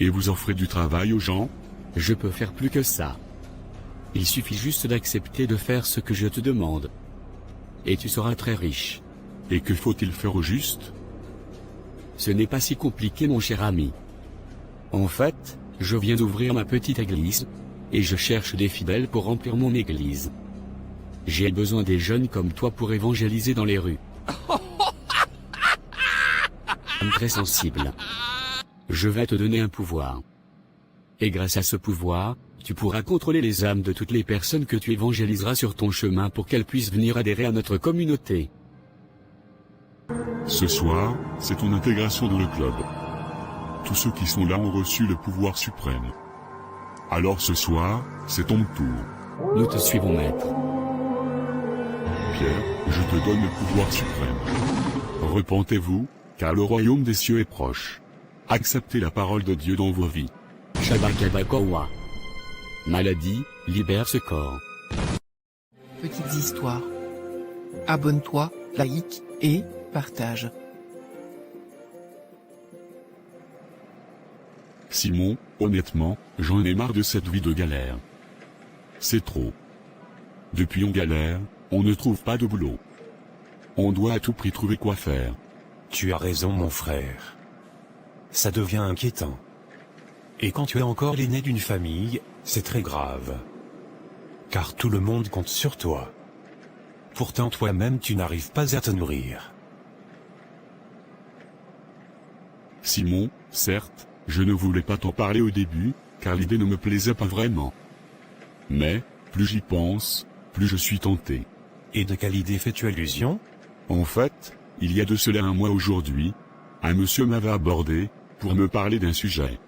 Et vous offrez du travail aux gens? Je peux faire plus que ça. Il suffit juste d'accepter de faire ce que je te demande. Et tu seras très riche. Et que faut-il faire au juste? Ce n'est pas si compliqué mon cher ami. En fait, je viens d'ouvrir ma petite église, et je cherche des fidèles pour remplir mon église. J'ai besoin des jeunes comme toi pour évangéliser dans les rues. Très sensible. Je vais te donner un pouvoir. Et grâce à ce pouvoir, tu pourras contrôler les âmes de toutes les personnes que tu évangéliseras sur ton chemin pour qu'elles puissent venir adhérer à notre communauté. Ce soir, c'est ton intégration dans le club. Tous ceux qui sont là ont reçu le pouvoir suprême. Alors ce soir, c'est ton tour. Nous te suivons, maître. Pierre, je te donne le pouvoir suprême. Repentez-vous, car le royaume des cieux est proche. Acceptez la parole de Dieu dans vos vies. Shabakabakowa. Maladie, libère ce corps. Petites histoires. Abonne-toi, like, et partage. Simon, honnêtement, j'en ai marre de cette vie de galère. C'est trop. Depuis on galère, on ne trouve pas de boulot. On doit à tout prix trouver quoi faire. Tu as raison mon frère. Ça devient inquiétant. Et quand tu es encore l'aîné d'une famille, c'est très grave. Car tout le monde compte sur toi. Pourtant toi-même tu n'arrives pas à te nourrir. Simon, certes, je ne voulais pas t'en parler au début, car l'idée ne me plaisait pas vraiment. Mais, plus j'y pense, plus je suis tenté. Et de quelle idée fais-tu allusion? En fait, il y a de cela un mois aujourd'hui, un monsieur m'avait abordé, pour me parler d'un sujet.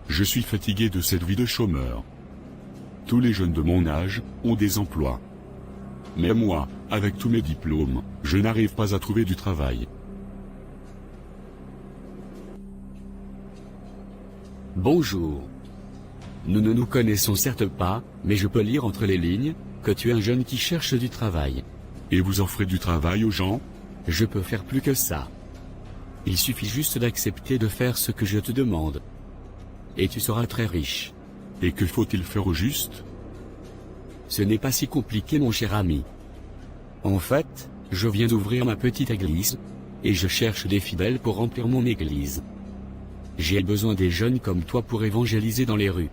Je suis fatigué de cette vie de chômeur. Tous les jeunes de mon âge ont des emplois. Mais moi, avec tous mes diplômes, je n'arrive pas à trouver du travail. Bonjour. Nous ne nous connaissons certes pas, mais je peux lire entre les lignes, que tu es un jeune qui cherche du travail. Et vous offrez du travail aux gens? Je peux faire plus que ça. Il suffit juste d'accepter de faire ce que je te demande. Et tu seras très riche. Et que faut-il faire au juste? Ce n'est pas si compliqué mon cher ami. En fait, je viens d'ouvrir ma petite église, et je cherche des fidèles pour remplir mon église. J'ai besoin des jeunes comme toi pour évangéliser dans les rues.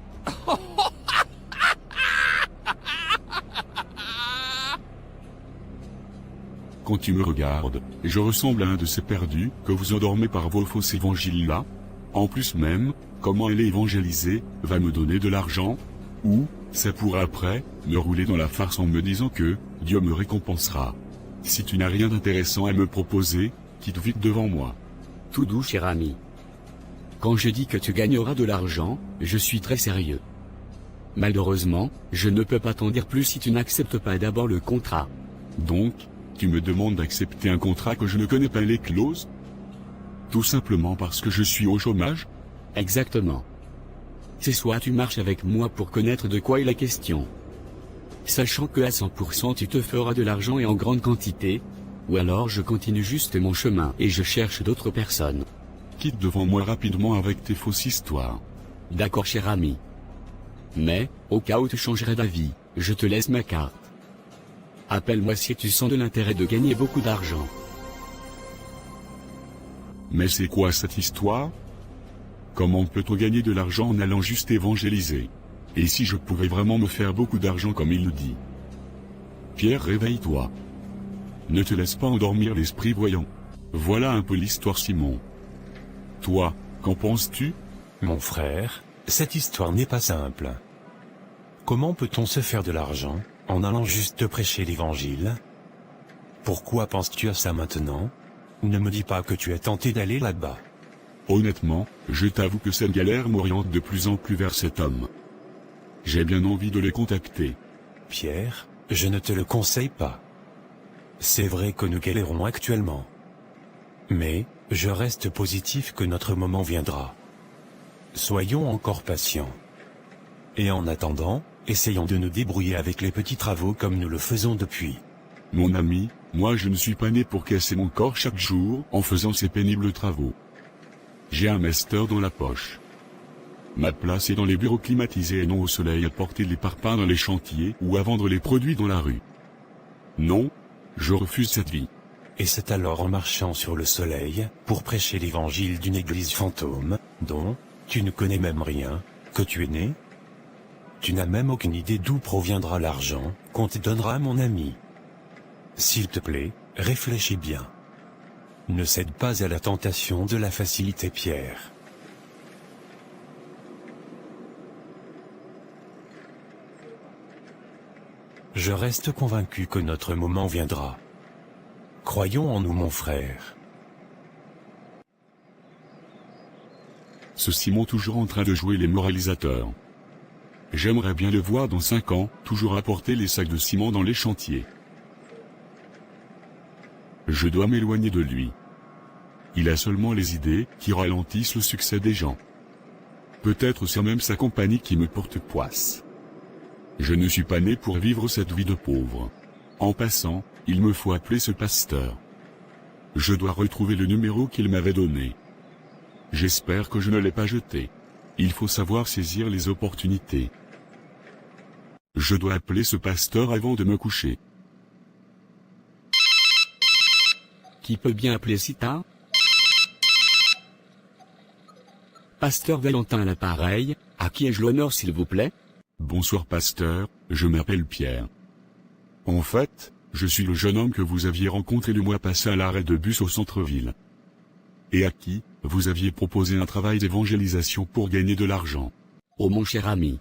Quand tu me regardes, je ressemble à un de ces perdus que vous endormez par vos faux évangiles-là. En plus même, comment aller évangéliser, va me donner de l'argent? Ou, c'est pour après, me rouler dans la farce en me disant que, Dieu me récompensera. Si tu n'as rien d'intéressant à me proposer, quitte vite devant moi. Tout doux cher ami. Quand je dis que tu gagneras de l'argent, je suis très sérieux. Malheureusement, je ne peux pas t'en dire plus si tu n'acceptes pas d'abord le contrat. Donc, tu me demandes d'accepter un contrat que je ne connais pas les clauses? Tout simplement parce que je suis au chômage? Exactement. C'est soit tu marches avec moi pour connaître de quoi il est question. Sachant que à 100% tu te feras de l'argent et en grande quantité, ou alors je continue juste mon chemin et je cherche d'autres personnes. Quitte devant moi rapidement avec tes fausses histoires. D'accord cher ami. Mais, au cas où tu changerais d'avis, je te laisse ma carte. Appelle-moi si tu sens de l'intérêt de gagner beaucoup d'argent. Mais c'est quoi cette histoire? Comment peut-on gagner de l'argent en allant juste évangéliser? Et si je pouvais vraiment me faire beaucoup d'argent comme il le dit? Pierre, réveille-toi. Ne te laisse pas endormir l'esprit voyant. Voilà un peu l'histoire Simon. Toi, qu'en penses-tu? Mon frère, cette histoire n'est pas simple. Comment peut-on se faire de l'argent, en allant juste prêcher l'évangile? Pourquoi penses-tu à ça maintenant? Ne me dis pas que tu es tenté d'aller là-bas. Honnêtement, je t'avoue que cette galère m'oriente de plus en plus vers cet homme. J'ai bien envie de les contacter. Pierre, je ne te le conseille pas. C'est vrai que nous galérons actuellement. Mais, je reste positif que notre moment viendra. Soyons encore patients. Et en attendant, essayons de nous débrouiller avec les petits travaux comme nous le faisons depuis. Mon ami, moi je ne suis pas né pour casser mon corps chaque jour en faisant ces pénibles travaux. J'ai un master dans la poche. Ma place est dans les bureaux climatisés et non au soleil à porter les parpaings dans les chantiers ou à vendre les produits dans la rue. Non, je refuse cette vie. Et c'est alors en marchant sur le soleil, pour prêcher l'évangile d'une église fantôme, dont tu ne connais même rien, que tu es né? Tu n'as même aucune idée d'où proviendra l'argent qu'on te donnera, mon ami. S'il te plaît, réfléchis bien. Ne cède pas à la tentation de la facilité, Pierre. Je reste convaincu que notre moment viendra. Croyons en nous, mon frère. Ce Simon toujours en train de jouer les moralisateurs. J'aimerais bien le voir dans 5 ans, toujours apporter les sacs de ciment dans les chantiers. Je dois m'éloigner de lui. Il a seulement les idées qui ralentissent le succès des gens. Peut-être c'est même sa compagnie qui me porte poisse. Je ne suis pas né pour vivre cette vie de pauvre. En passant, il me faut appeler ce pasteur. Je dois retrouver le numéro qu'il m'avait donné. J'espère que je ne l'ai pas jeté. Il faut savoir saisir les opportunités. Je dois appeler ce pasteur avant de me coucher. Qui peut bien appeler si tard? Pasteur Valentin à l'appareil, à qui ai-je l'honneur s'il vous plaît? Bonsoir pasteur, je m'appelle Pierre. En fait, je suis le jeune homme que vous aviez rencontré le mois passé à l'arrêt de bus au centre-ville. Et à qui vous aviez proposé un travail d'évangélisation pour gagner de l'argent. Oh mon cher ami.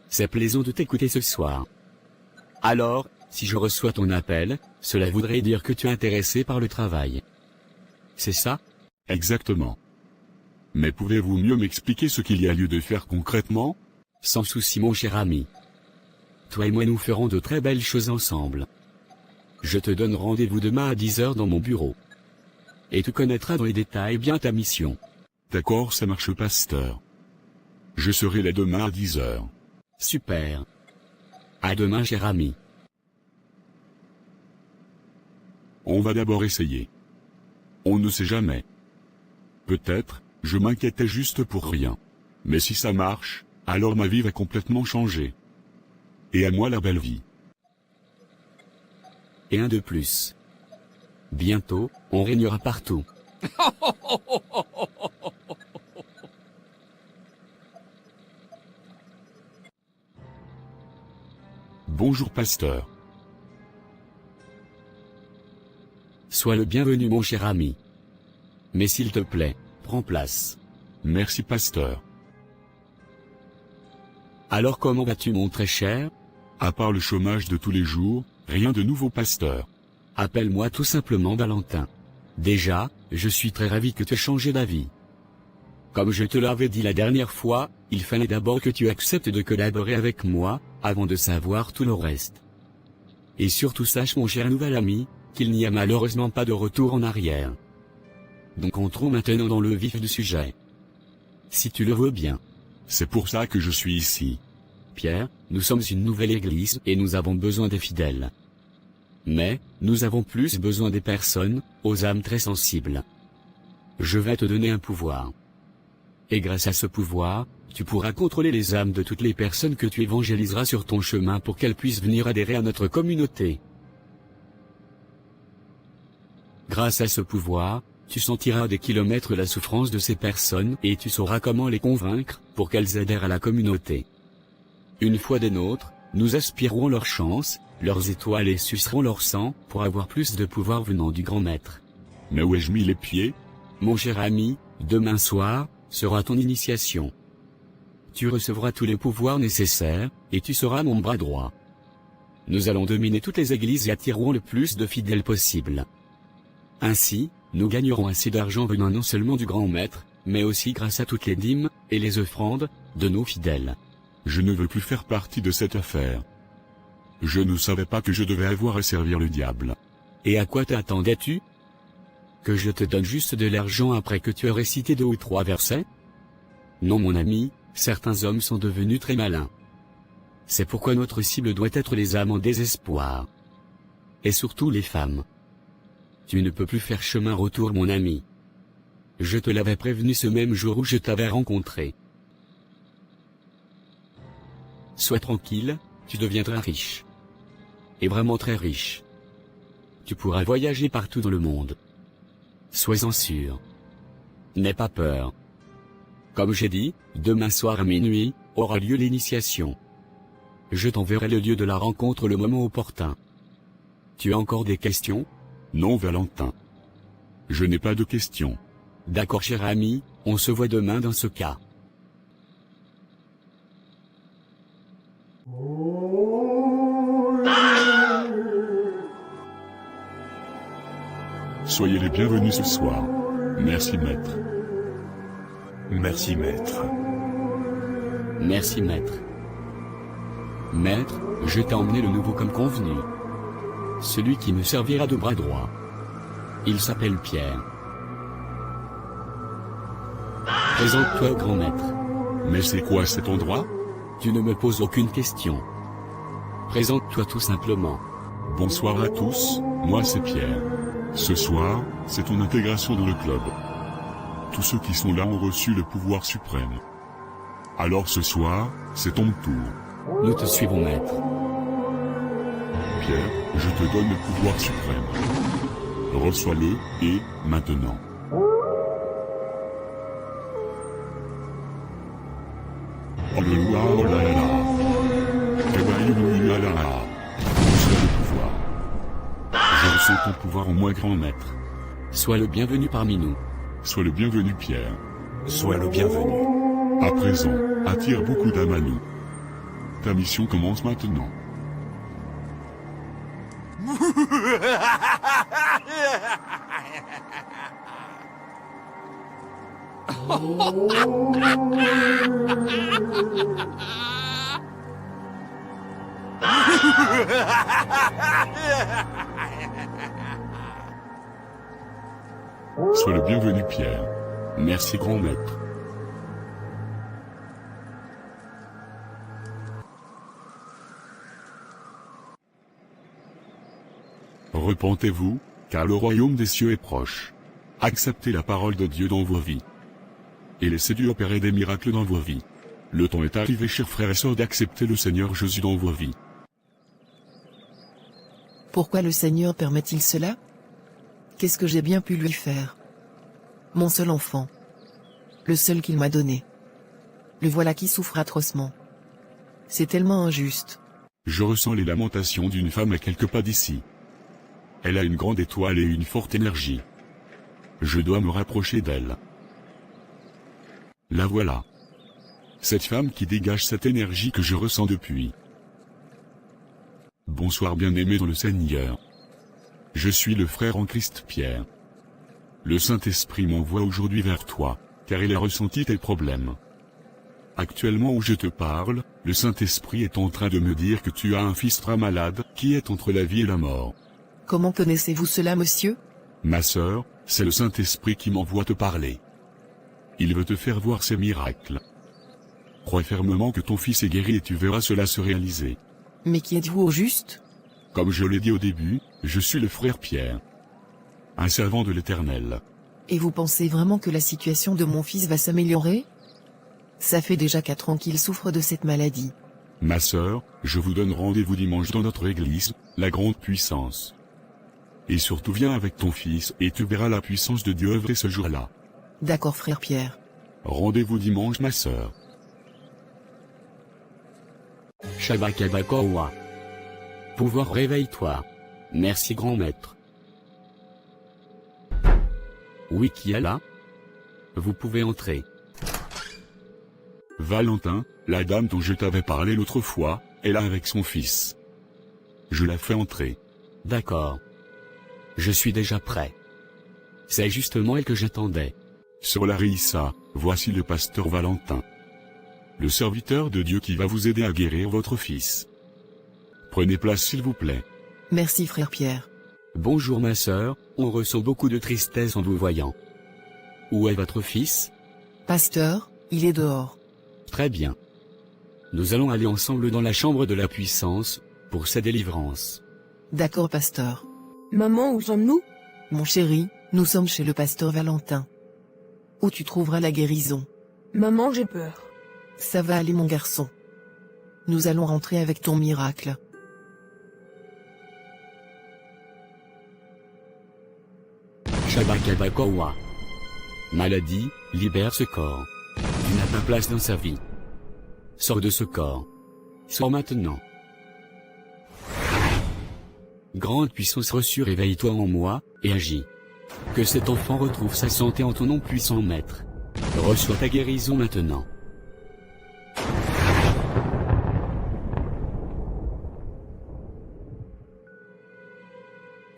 C'est plaisant de t'écouter ce soir. Alors, si je reçois ton appel, cela voudrait dire que tu es intéressé par le travail. C'est ça? Exactement. Mais pouvez-vous mieux m'expliquer ce qu'il y a lieu de faire concrètement? Sans souci mon cher ami. Toi et moi nous ferons de très belles choses ensemble. Je te donne rendez-vous demain à 10h dans mon bureau. Et tu connaîtras dans les détails bien ta mission. D'accord, ça marche pasteur. Je serai là demain à 10h. Super. À demain cher ami. On va d'abord essayer. On ne sait jamais. Peut-être, je m'inquiétais juste pour rien. Mais si ça marche, alors ma vie va complètement changer. Et à moi la belle vie. Et un de plus. Bientôt, on régnera partout. Bonjour pasteur. Sois le bienvenu mon cher ami. Mais s'il te plaît, prends place. Merci pasteur. Alors comment vas-tu mon très cher? À part le chômage de tous les jours, rien de nouveau pasteur. Appelle-moi tout simplement Valentin. Déjà, je suis très ravi que tu aies changé d'avis. Comme je te l'avais dit la dernière fois, il fallait d'abord que tu acceptes de collaborer avec moi, avant de savoir tout le reste. Et surtout sache mon cher nouvel ami, qu'il n'y a malheureusement pas de retour en arrière. Donc entrons maintenant dans le vif du sujet. Si tu le veux bien. C'est pour ça que je suis ici. Pierre, nous sommes une nouvelle église et nous avons besoin des fidèles. Mais, nous avons plus besoin des personnes, aux âmes très sensibles. Je vais te donner un pouvoir. Et grâce à ce pouvoir, tu pourras contrôler les âmes de toutes les personnes que tu évangéliseras sur ton chemin pour qu'elles puissent venir adhérer à notre communauté. Grâce à ce pouvoir, tu sentiras à des kilomètres la souffrance de ces personnes et tu sauras comment les convaincre pour qu'elles adhèrent à la communauté. Une fois des nôtres, nous aspirerons leur chance, leurs étoiles et sucerons leur sang pour avoir plus de pouvoir venant du grand maître. Mais où ai-je mis les pieds? Mon cher ami, demain soir, sera ton initiation. Tu recevras tous les pouvoirs nécessaires, et tu seras mon bras droit. Nous allons dominer toutes les églises et attirerons le plus de fidèles possible. Ainsi, nous gagnerons assez d'argent venant non seulement du grand maître, mais aussi grâce à toutes les dîmes, et les offrandes, de nos fidèles. Je ne veux plus faire partie de cette affaire. Je ne savais pas que je devais avoir à servir le diable. Et à quoi t'attendais-tu? Que je te donne juste de l'argent après que tu aies récité 2 ou 3 versets? Non mon ami, certains hommes sont devenus très malins. C'est pourquoi notre cible doit être les âmes en désespoir. et surtout les femmes. Tu ne peux plus faire chemin retour, mon ami. Je te l'avais prévenu ce même jour où je t'avais rencontré. Sois tranquille, tu deviendras riche. Et vraiment très riche. Tu pourras voyager partout dans le monde. Sois-en sûr. N'aie pas peur. Comme j'ai dit, demain soir à minuit, aura lieu l'initiation. Je t'enverrai le lieu de la rencontre le moment opportun. Tu as encore des questions? Non, Valentin. Je n'ai pas de questions. D'accord, cher ami, on se voit demain dans ce cas. Soyez les bienvenus ce soir. Merci, maître. Merci, maître. Merci, maître. Maître, je t'ai emmené le nouveau comme convenu. Celui qui me servira de bras droit. Il s'appelle Pierre. Présente-toi, grand maître. Mais c'est quoi cet endroit? Tu ne me poses aucune question. Présente-toi tout simplement. Bonsoir à tous, moi c'est Pierre. Ce soir, c'est ton intégration dans le club. Tous ceux qui sont là ont reçu le pouvoir suprême. Alors ce soir, c'est ton tour. Nous te suivons, maître. Pierre, je te donne le pouvoir suprême. Reçois-le, et, maintenant. Oh le loa, oh là là là. Reçois le pouvoir. Je ressens ton pouvoir en moi, grand maître. Sois le bienvenu parmi nous. Sois le bienvenu, Pierre. Sois le bienvenu. À présent, attire beaucoup d'âmes à nous. Ta mission commence maintenant. Sois le bienvenu, Pierre. Merci, grand maître. Repentez-vous, car le royaume des cieux est proche. Acceptez la parole de Dieu dans vos vies. Et laissez Dieu opérer des miracles dans vos vies. Le temps est arrivé, chers frères et sœurs, d'accepter le Seigneur Jésus dans vos vies. Pourquoi le Seigneur permet-il cela? Qu'est-ce que j'ai bien pu lui faire? Mon seul enfant. Le seul qu'il m'a donné. Le voilà qui souffre atrocement. C'est tellement injuste. Je ressens les lamentations d'une femme à quelques pas d'ici. Elle a une grande étoile et une forte énergie. Je dois me rapprocher d'elle. La voilà. Cette femme qui dégage cette énergie que je ressens depuis. Bonsoir bien-aimé dans le Seigneur. Je suis le frère en Christ Pierre. Le Saint-Esprit m'envoie aujourd'hui vers toi, car il a ressenti tes problèmes. Actuellement où je te parle, le Saint-Esprit est en train de me dire que tu as un fils très malade, qui est entre la vie et la mort. Comment connaissez-vous cela, monsieur? Ma sœur, c'est le Saint-Esprit qui m'envoie te parler. Il veut te faire voir ses miracles. Crois fermement que ton fils est guéri et tu verras cela se réaliser. Mais qui êtes-vous au juste? Comme je l'ai dit au début, je suis le frère Pierre. Un servant de l'Éternel. Et vous pensez vraiment que la situation de mon fils va s'améliorer? Ça fait déjà 4 ans qu'il souffre de cette maladie. Ma sœur, je vous donne rendez-vous dimanche dans notre église, la grande puissance. Et surtout viens avec ton fils et tu verras la puissance de Dieu œuvrer ce jour-là. D'accord, frère Pierre. Rendez-vous dimanche, ma sœur. Shabakabakowa. Pouvoir, réveille-toi. Merci, grand maître. Oui, qui est là? Vous pouvez entrer. Valentin, la dame dont je t'avais parlé l'autre fois, est là avec son fils. Je la fais entrer. D'accord. Je suis déjà prêt. C'est justement elle que j'attendais. Sœur Larissa, voici le pasteur Valentin. Le serviteur de Dieu qui va vous aider à guérir votre fils. Prenez place s'il vous plaît. Merci, frère Pierre. Bonjour ma sœur, on ressent beaucoup de tristesse en vous voyant. Où est votre fils? Pasteur, il est dehors. Très bien. Nous allons aller ensemble dans la chambre de la puissance, pour sa délivrance. D'accord, pasteur. Maman, où sommes-nous? Mon chéri, nous sommes chez le pasteur Valentin. Où tu trouveras la guérison. Maman, j'ai peur. Ça va aller, mon garçon. Nous allons rentrer avec ton miracle. Shabakabakowa. Maladie, libère ce corps. Tu n'as pas place dans sa vie. Sors de ce corps. Sors maintenant. Grande puissance reçue, réveille-toi en moi, et agis. Que cet enfant retrouve sa santé en ton nom, puissant maître. Reçois ta guérison maintenant.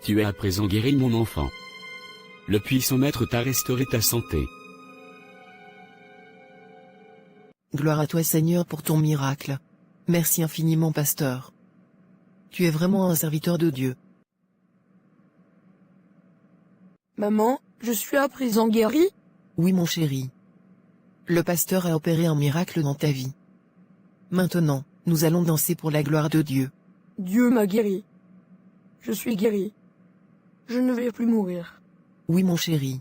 Tu es à présent guéri, mon enfant. Le puissant maître t'a restauré ta santé. Gloire à toi, Seigneur, pour ton miracle. Merci infiniment, pasteur. Tu es vraiment un serviteur de Dieu. Maman, je suis à présent guéri? Oui, mon chéri. Le pasteur a opéré un miracle dans ta vie. Maintenant, nous allons danser pour la gloire de Dieu. Dieu m'a guéri. Je suis guéri. Je ne vais plus mourir. Oui, mon chéri.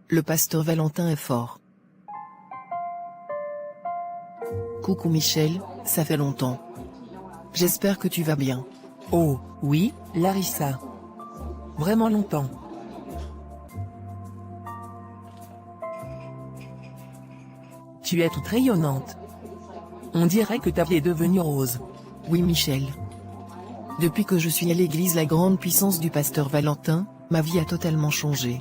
Le pasteur Valentin est fort. Coucou Michel, ça fait longtemps. J'espère que tu vas bien. Oh, oui, Larissa. Vraiment longtemps. Tu es toute rayonnante. On dirait que ta vie est devenue rose. Oui, Michel. Depuis que je suis à l'église La Grande Puissance du pasteur Valentin, ma vie a totalement changé.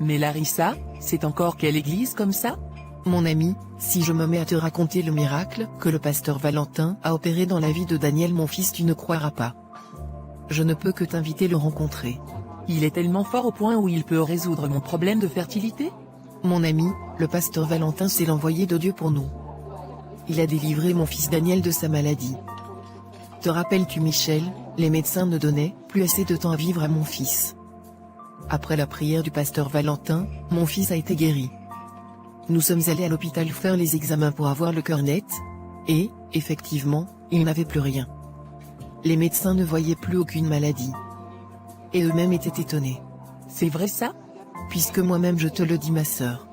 Mais Larissa, c'est encore quelle église comme ça? Mon ami, si je me mets à te raconter le miracle que le pasteur Valentin a opéré dans la vie de Daniel, mon fils, tu ne croiras pas. Je ne peux que t'inviter à le rencontrer. Il est tellement fort au point où il peut résoudre mon problème de fertilité? Mon ami, le pasteur Valentin, c'est l'envoyé de Dieu pour nous. Il a délivré mon fils Daniel de sa maladie. Te rappelles-tu, Michel, les médecins ne donnaient plus assez de temps à vivre à mon fils. Après la prière du pasteur Valentin, mon fils a été guéri. Nous sommes allés à l'hôpital faire les examens pour avoir le cœur net, et, effectivement, il n'avait plus rien. Les médecins ne voyaient plus aucune maladie. Et eux-mêmes étaient étonnés. C'est vrai ça? Puisque moi-même je te le dis, ma sœur.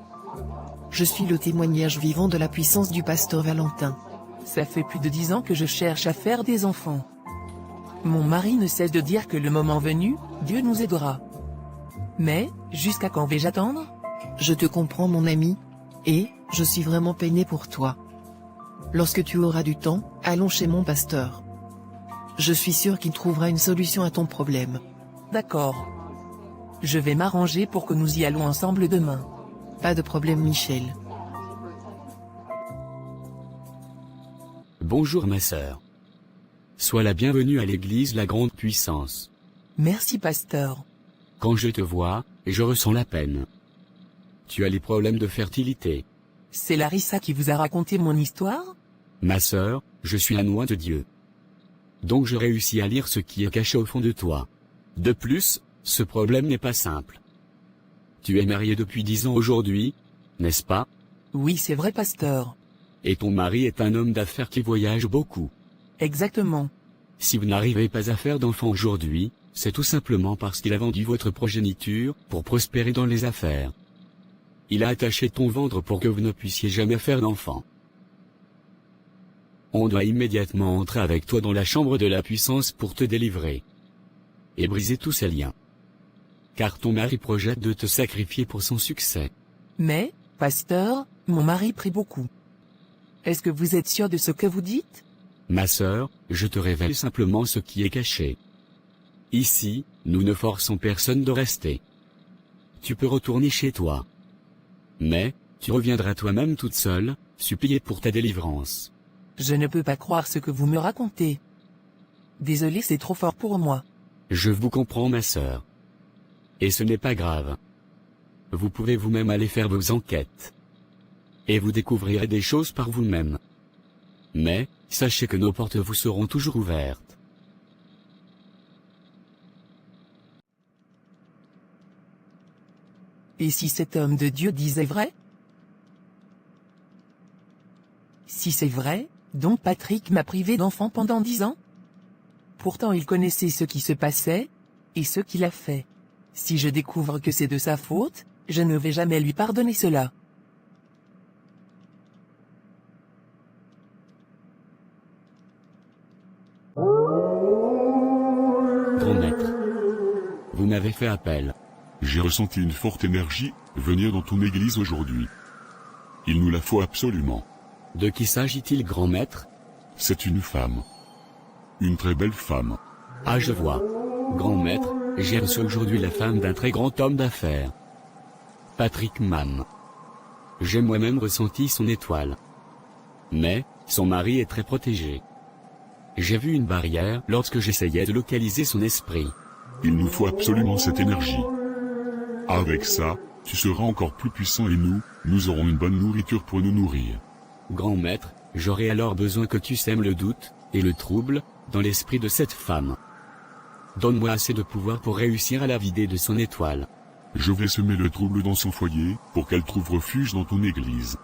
Je suis le témoignage vivant de la puissance du pasteur Valentin. Ça fait plus de 10 ans que je cherche à faire des enfants. Mon mari ne cesse de dire que le moment venu, Dieu nous aidera. Mais, jusqu'à quand vais-je attendre? Je te comprends, mon ami, et je suis vraiment peiné pour toi. Lorsque tu auras du temps, allons chez mon pasteur. Je suis sûr qu'il trouvera une solution à ton problème. D'accord. Je vais m'arranger pour que nous y allons ensemble demain. Pas de problème, Michel. Bonjour ma sœur. Sois la bienvenue à l'église La Grande Puissance. Merci pasteur. Quand je te vois, je ressens la peine. Tu as les problèmes de fertilité. C'est Larissa qui vous a raconté mon histoire? Ma sœur, je suis un oint de Dieu. Donc je réussis à lire ce qui est caché au fond de toi. De plus, ce problème n'est pas simple. Tu es marié depuis 10 ans aujourd'hui, n'est-ce pas? Oui, c'est vrai pasteur. Et ton mari est un homme d'affaires qui voyage beaucoup. Exactement. Si vous n'arrivez pas à faire d'enfant aujourd'hui, c'est tout simplement parce qu'il a vendu votre progéniture pour prospérer dans les affaires. Il a attaché ton ventre pour que vous ne puissiez jamais faire d'enfant. On doit immédiatement entrer avec toi dans la chambre de la puissance pour te délivrer. Et briser tous ces liens. Car ton mari projette de te sacrifier pour son succès. Mais, pasteur, mon mari prie beaucoup. Est-ce que vous êtes sûr de ce que vous dites? Ma sœur, je te révèle simplement ce qui est caché. Ici, nous ne forçons personne de rester. Tu peux retourner chez toi. Mais, tu reviendras toi-même toute seule, supplier pour ta délivrance. Je ne peux pas croire ce que vous me racontez. Désolé, c'est trop fort pour moi. Je vous comprends, ma sœur. Et ce n'est pas grave. Vous pouvez vous-même aller faire vos enquêtes. Et vous découvrirez des choses par vous-même. Mais, sachez que nos portes vous seront toujours ouvertes. Et si cet homme de Dieu disait vrai? Si c'est vrai, donc Patrick m'a privé d'enfant pendant 10 ans? Pourtant il connaissait ce qui se passait, et ce qu'il a fait. Si je découvre que c'est de sa faute, je ne vais jamais lui pardonner cela. Grand maître, vous m'avez fait appel. J'ai ressenti une forte énergie venir dans ton église aujourd'hui. Il nous la faut absolument. De qui s'agit-il, grand maître? C'est une femme. Une très belle femme. Ah, je vois. Grand maître, j'ai reçu aujourd'hui la femme d'un très grand homme d'affaires. Patrick Mann. J'ai moi-même ressenti son étoile. Mais, son mari est très protégé. J'ai vu une barrière lorsque j'essayais de localiser son esprit. Il nous faut absolument cette énergie. Avec ça, tu seras encore plus puissant et nous aurons une bonne nourriture pour nous nourrir. Grand maître, j'aurai alors besoin que tu sèmes le doute, et le trouble, dans l'esprit de cette femme. Donne-moi assez de pouvoir pour réussir à la vider de son étoile. Je vais semer le trouble dans son foyer, pour qu'elle trouve refuge dans ton église.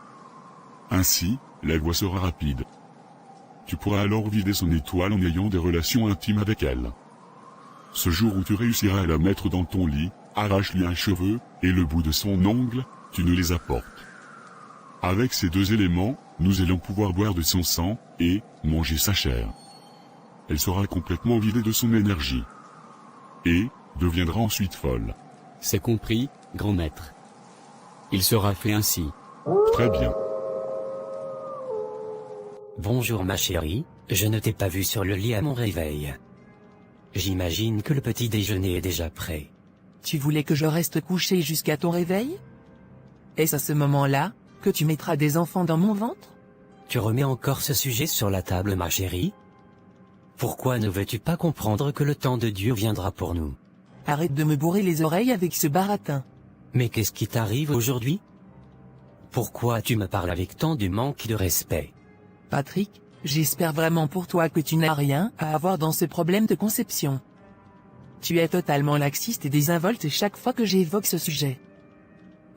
Ainsi, la voie sera rapide. Tu pourras alors vider son étoile en ayant des relations intimes avec elle. Ce jour où tu réussiras à la mettre dans ton lit, arrache-lui un cheveu, et le bout de son ongle, tu nous les apportes. Avec ces deux éléments, nous allons pouvoir boire de son sang, et manger sa chair. Elle sera complètement vidée de son énergie. Et deviendra ensuite folle. C'est compris, grand maître. Il sera fait ainsi. Très bien. Bonjour ma chérie, je ne t'ai pas vu sur le lit à mon réveil. J'imagine que le petit déjeuner est déjà prêt. Tu voulais que je reste couché jusqu'à ton réveil? Est-ce à ce moment-là, que tu mettras des enfants dans mon ventre? Tu remets encore ce sujet sur la table ma chérie? Pourquoi ne veux-tu pas comprendre que le temps de Dieu viendra pour nous? Arrête de me bourrer les oreilles avec ce baratin. Mais qu'est-ce qui t'arrive aujourd'hui? Pourquoi tu me parles avec tant de manque de respect? Patrick, j'espère vraiment pour toi que tu n'as rien à avoir dans ce problème de conception. Tu es totalement laxiste et désinvolte chaque fois que j'évoque ce sujet.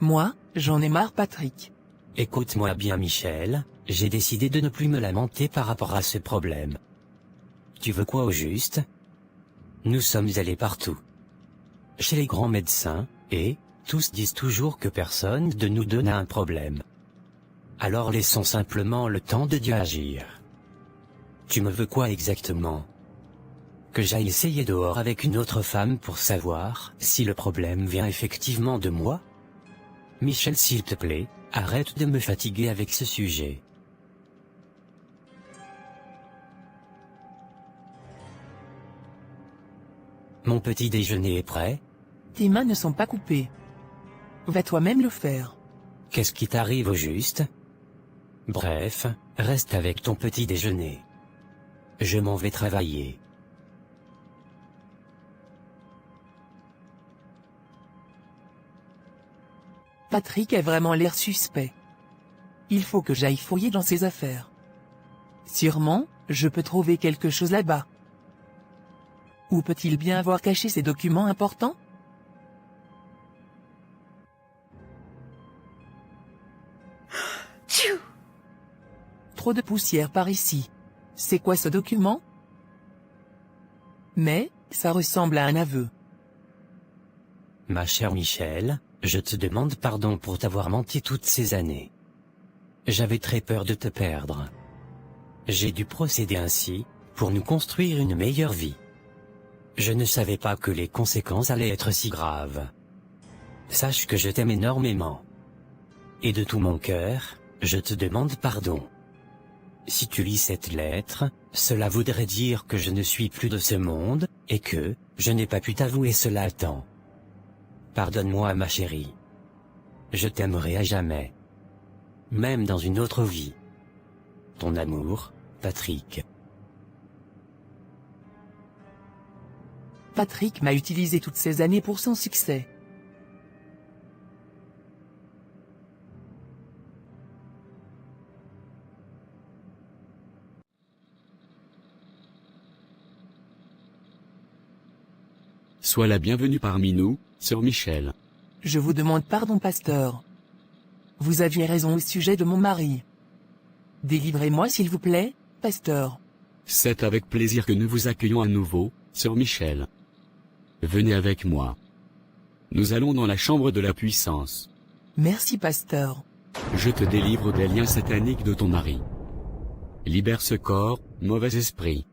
Moi, j'en ai marre Patrick. Écoute-moi bien Michel, j'ai décidé de ne plus me lamenter par rapport à ce problème. Tu veux quoi au juste? Nous sommes allés partout. Chez les grands médecins, et tous disent toujours que personne de nous deux n'a un problème. Alors laissons simplement le temps de Dieu agir. Tu me veux quoi exactement? Que j'aille essayer dehors avec une autre femme pour savoir si le problème vient effectivement de moi? Michel s'il te plaît, arrête de me fatiguer avec ce sujet. Mon petit déjeuner est prêt? Tes mains ne sont pas coupées. Va toi-même le faire. Qu'est-ce qui t'arrive au juste? Bref, reste avec ton petit déjeuner. Je m'en vais travailler. Patrick a vraiment l'air suspect. Il faut que j'aille fouiller dans ses affaires. Sûrement, je peux trouver quelque chose là-bas. Où peut-il bien avoir caché ces documents importants? Trop de poussière par ici. C'est quoi ce document? Mais, ça ressemble à un aveu. Ma chère Michel, je te demande pardon pour t'avoir menti toutes ces années. J'avais très peur de te perdre. J'ai dû procéder ainsi, pour nous construire une meilleure vie. Je ne savais pas que les conséquences allaient être si graves. Sache que je t'aime énormément. Et de tout mon cœur, je te demande pardon. Si tu lis cette lettre, cela voudrait dire que je ne suis plus de ce monde, et que, je n'ai pas pu t'avouer cela à temps. Pardonne-moi ma chérie. Je t'aimerai à jamais. Même dans une autre vie. Ton amour, Patrick. Patrick m'a utilisé toutes ces années pour son succès. Sois la bienvenue parmi nous, sœur Michel. Je vous demande pardon, pasteur. Vous aviez raison au sujet de mon mari. Délivrez-moi s'il vous plaît, pasteur. C'est avec plaisir que nous vous accueillons à nouveau, sœur Michel. Venez avec moi. Nous allons dans la chambre de la puissance. Merci, pasteur. Je te délivre des liens sataniques de ton mari. Libère ce corps, mauvais esprit.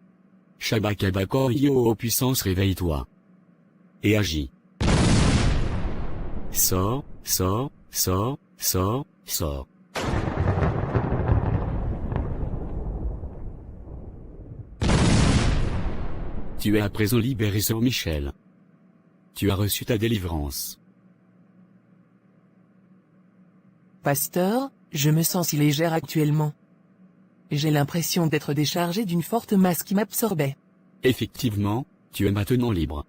Shabakabakor yo, puissance, réveille-toi. Et agis. Sors, sors, sors, sors, sors. Tu es à présent libéré, sœur Michel. Tu as reçu ta délivrance. Pasteur, je me sens si légère actuellement. J'ai l'impression d'être déchargée d'une forte masse qui m'absorbait. Effectivement, tu es maintenant libre.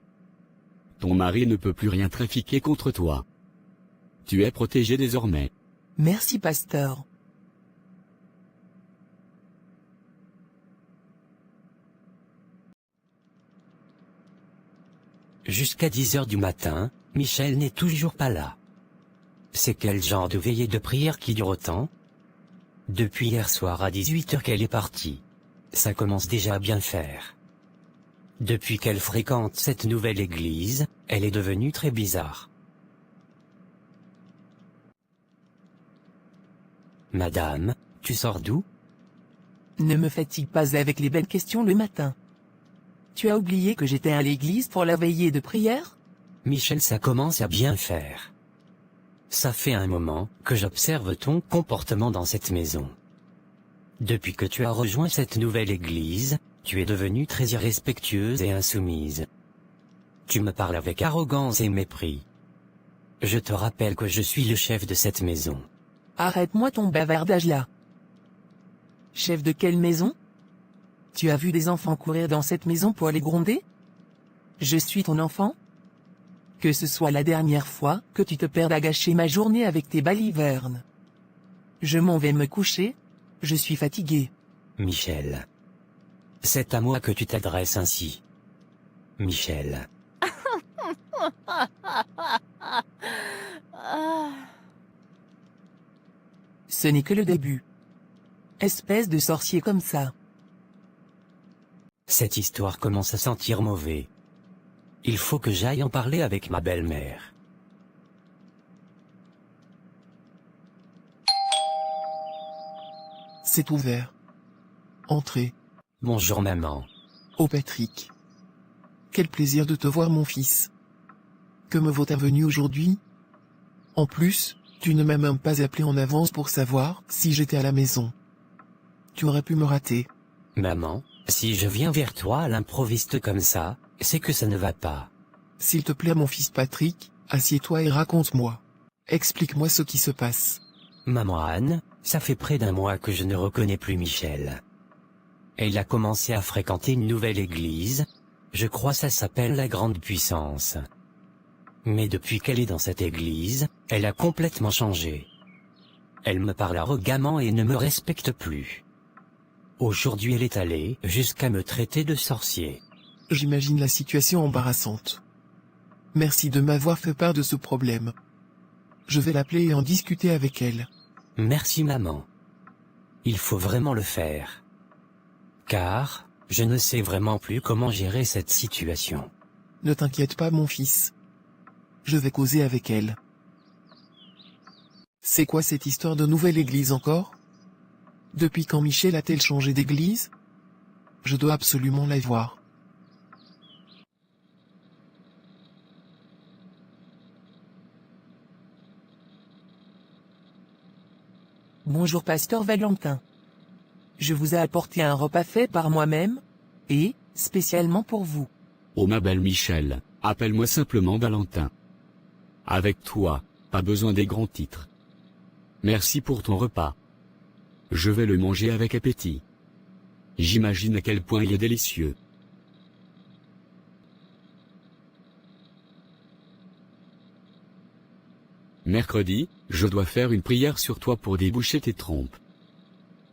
Ton mari ne peut plus rien trafiquer contre toi. Tu es protégé désormais. Merci, pasteur. Jusqu'à 10 heures du matin, Michel n'est toujours pas là. C'est quel genre de veillée de prière qui dure autant? Depuis hier soir à 18 heures qu'elle est partie. Ça commence déjà à bien faire. Depuis qu'elle fréquente cette nouvelle église, elle est devenue très bizarre. Madame, tu sors d'où? Ne me fatigue pas avec les belles questions le matin. Tu as oublié que j'étais à l'église pour la veillée de prière? Michel, ça commence à bien faire. Ça fait un moment que j'observe ton comportement dans cette maison. Depuis que tu as rejoint cette nouvelle église, tu es devenue très irrespectueuse et insoumise. Tu me parles avec arrogance et mépris. Je te rappelle que je suis le chef de cette maison. Arrête-moi ton bavardage là. Chef de quelle maison? Tu as vu des enfants courir dans cette maison pour les gronder? Je suis ton enfant? Que ce soit la dernière fois que tu te perds à gâcher ma journée avec tes balivernes. Je m'en vais me coucher, je suis fatigué. Michel. C'est à moi que tu t'adresses ainsi. Michel. Ce n'est que le début. Espèce de sorcier comme ça. Cette histoire commence à sentir mauvais. Il faut que j'aille en parler avec ma belle-mère. C'est ouvert. Entrez. Bonjour maman. Oh Patrick. Quel plaisir de te voir mon fils. Que me vaut ta venue aujourd'hui? En plus, tu ne m'as même pas appelé en avance pour savoir si j'étais à la maison. Tu aurais pu me rater. Maman, si je viens vers toi à l'improviste comme ça, c'est que ça ne va pas. S'il te plaît mon fils Patrick, assieds-toi et raconte-moi. Explique-moi ce qui se passe. Maman Anne, ça fait près d'un mois que je ne reconnais plus Michel. Elle a commencé à fréquenter une nouvelle église, je crois ça s'appelle la Grande Puissance. Mais depuis qu'elle est dans cette église, elle a complètement changé. Elle me parle arrogamment et ne me respecte plus. Aujourd'hui elle est allée jusqu'à me traiter de sorcier. J'imagine la situation embarrassante. Merci de m'avoir fait part de ce problème. Je vais l'appeler et en discuter avec elle. Merci maman. Il faut vraiment le faire. Car, je ne sais vraiment plus comment gérer cette situation. Ne t'inquiète pas mon fils. Je vais causer avec elle. C'est quoi cette histoire de nouvelle église encore? Depuis quand Michel a-t-elle changé d'église? Je dois absolument la voir. Bonjour pasteur Valentin. Je vous ai apporté un repas fait par moi-même, et, spécialement pour vous. Oh ma belle Michel, appelle-moi simplement Valentin. Avec toi, pas besoin des grands titres. Merci pour ton repas. Je vais le manger avec appétit. J'imagine à quel point il est délicieux. Mercredi, je dois faire une prière sur toi pour déboucher tes trompes.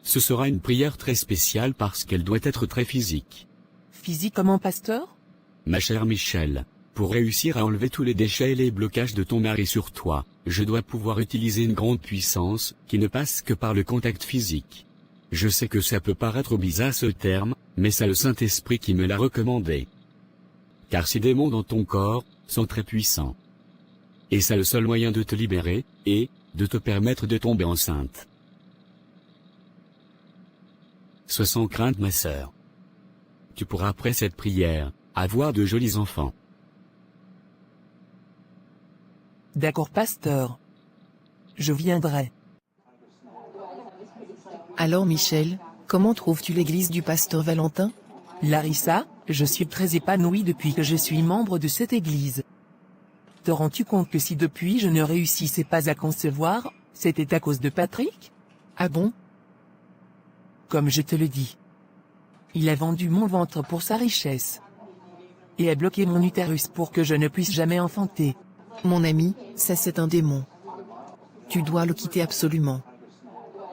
Ce sera une prière très spéciale parce qu'elle doit être très physique. Physique comment pasteur? Ma chère Michel, pour réussir à enlever tous les déchets et les blocages de ton mari sur toi, je dois pouvoir utiliser une grande puissance, qui ne passe que par le contact physique. Je sais que ça peut paraître bizarre ce terme, mais c'est le Saint-Esprit qui me l'a recommandé. Car ces démons dans ton corps sont très puissants. Et c'est le seul moyen de te libérer, et de te permettre de tomber enceinte. Sois sans crainte, ma sœur. Tu pourras après cette prière, avoir de jolis enfants. D'accord, pasteur. Je viendrai. Alors Michel, comment trouves-tu l'église du pasteur Valentin? Larissa, je suis très épanouie depuis que je suis membre de cette église. Te rends-tu compte que si depuis je ne réussissais pas à concevoir, c'était à cause de Patrick? Ah bon? Comme je te le dis. Il a vendu mon ventre pour sa richesse. Et a bloqué mon utérus pour que je ne puisse jamais enfanter. Mon ami, ça c'est un démon. Tu dois le quitter absolument.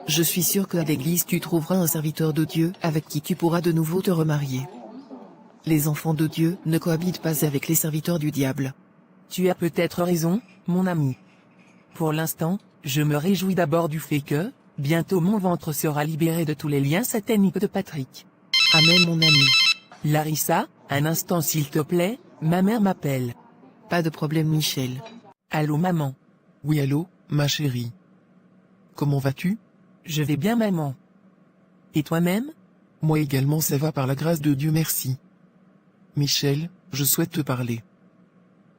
Je suis sûr qu'à l'église tu trouveras un serviteur de Dieu avec qui tu pourras de nouveau te remarier. Les enfants de Dieu ne cohabitent pas avec les serviteurs du diable. Tu as peut-être raison, mon ami. Pour l'instant, je me réjouis d'abord du fait que, bientôt mon ventre sera libéré de tous les liens sataniques de Patrick. Amen mon ami. Larissa, un instant s'il te plaît, ma mère m'appelle. Pas de problème Michel. Allô maman. Oui allô, ma chérie. Comment vas-tu? Je vais bien maman. Et toi-même? Moi également ça va par la grâce de Dieu merci. Michel, je souhaite te parler.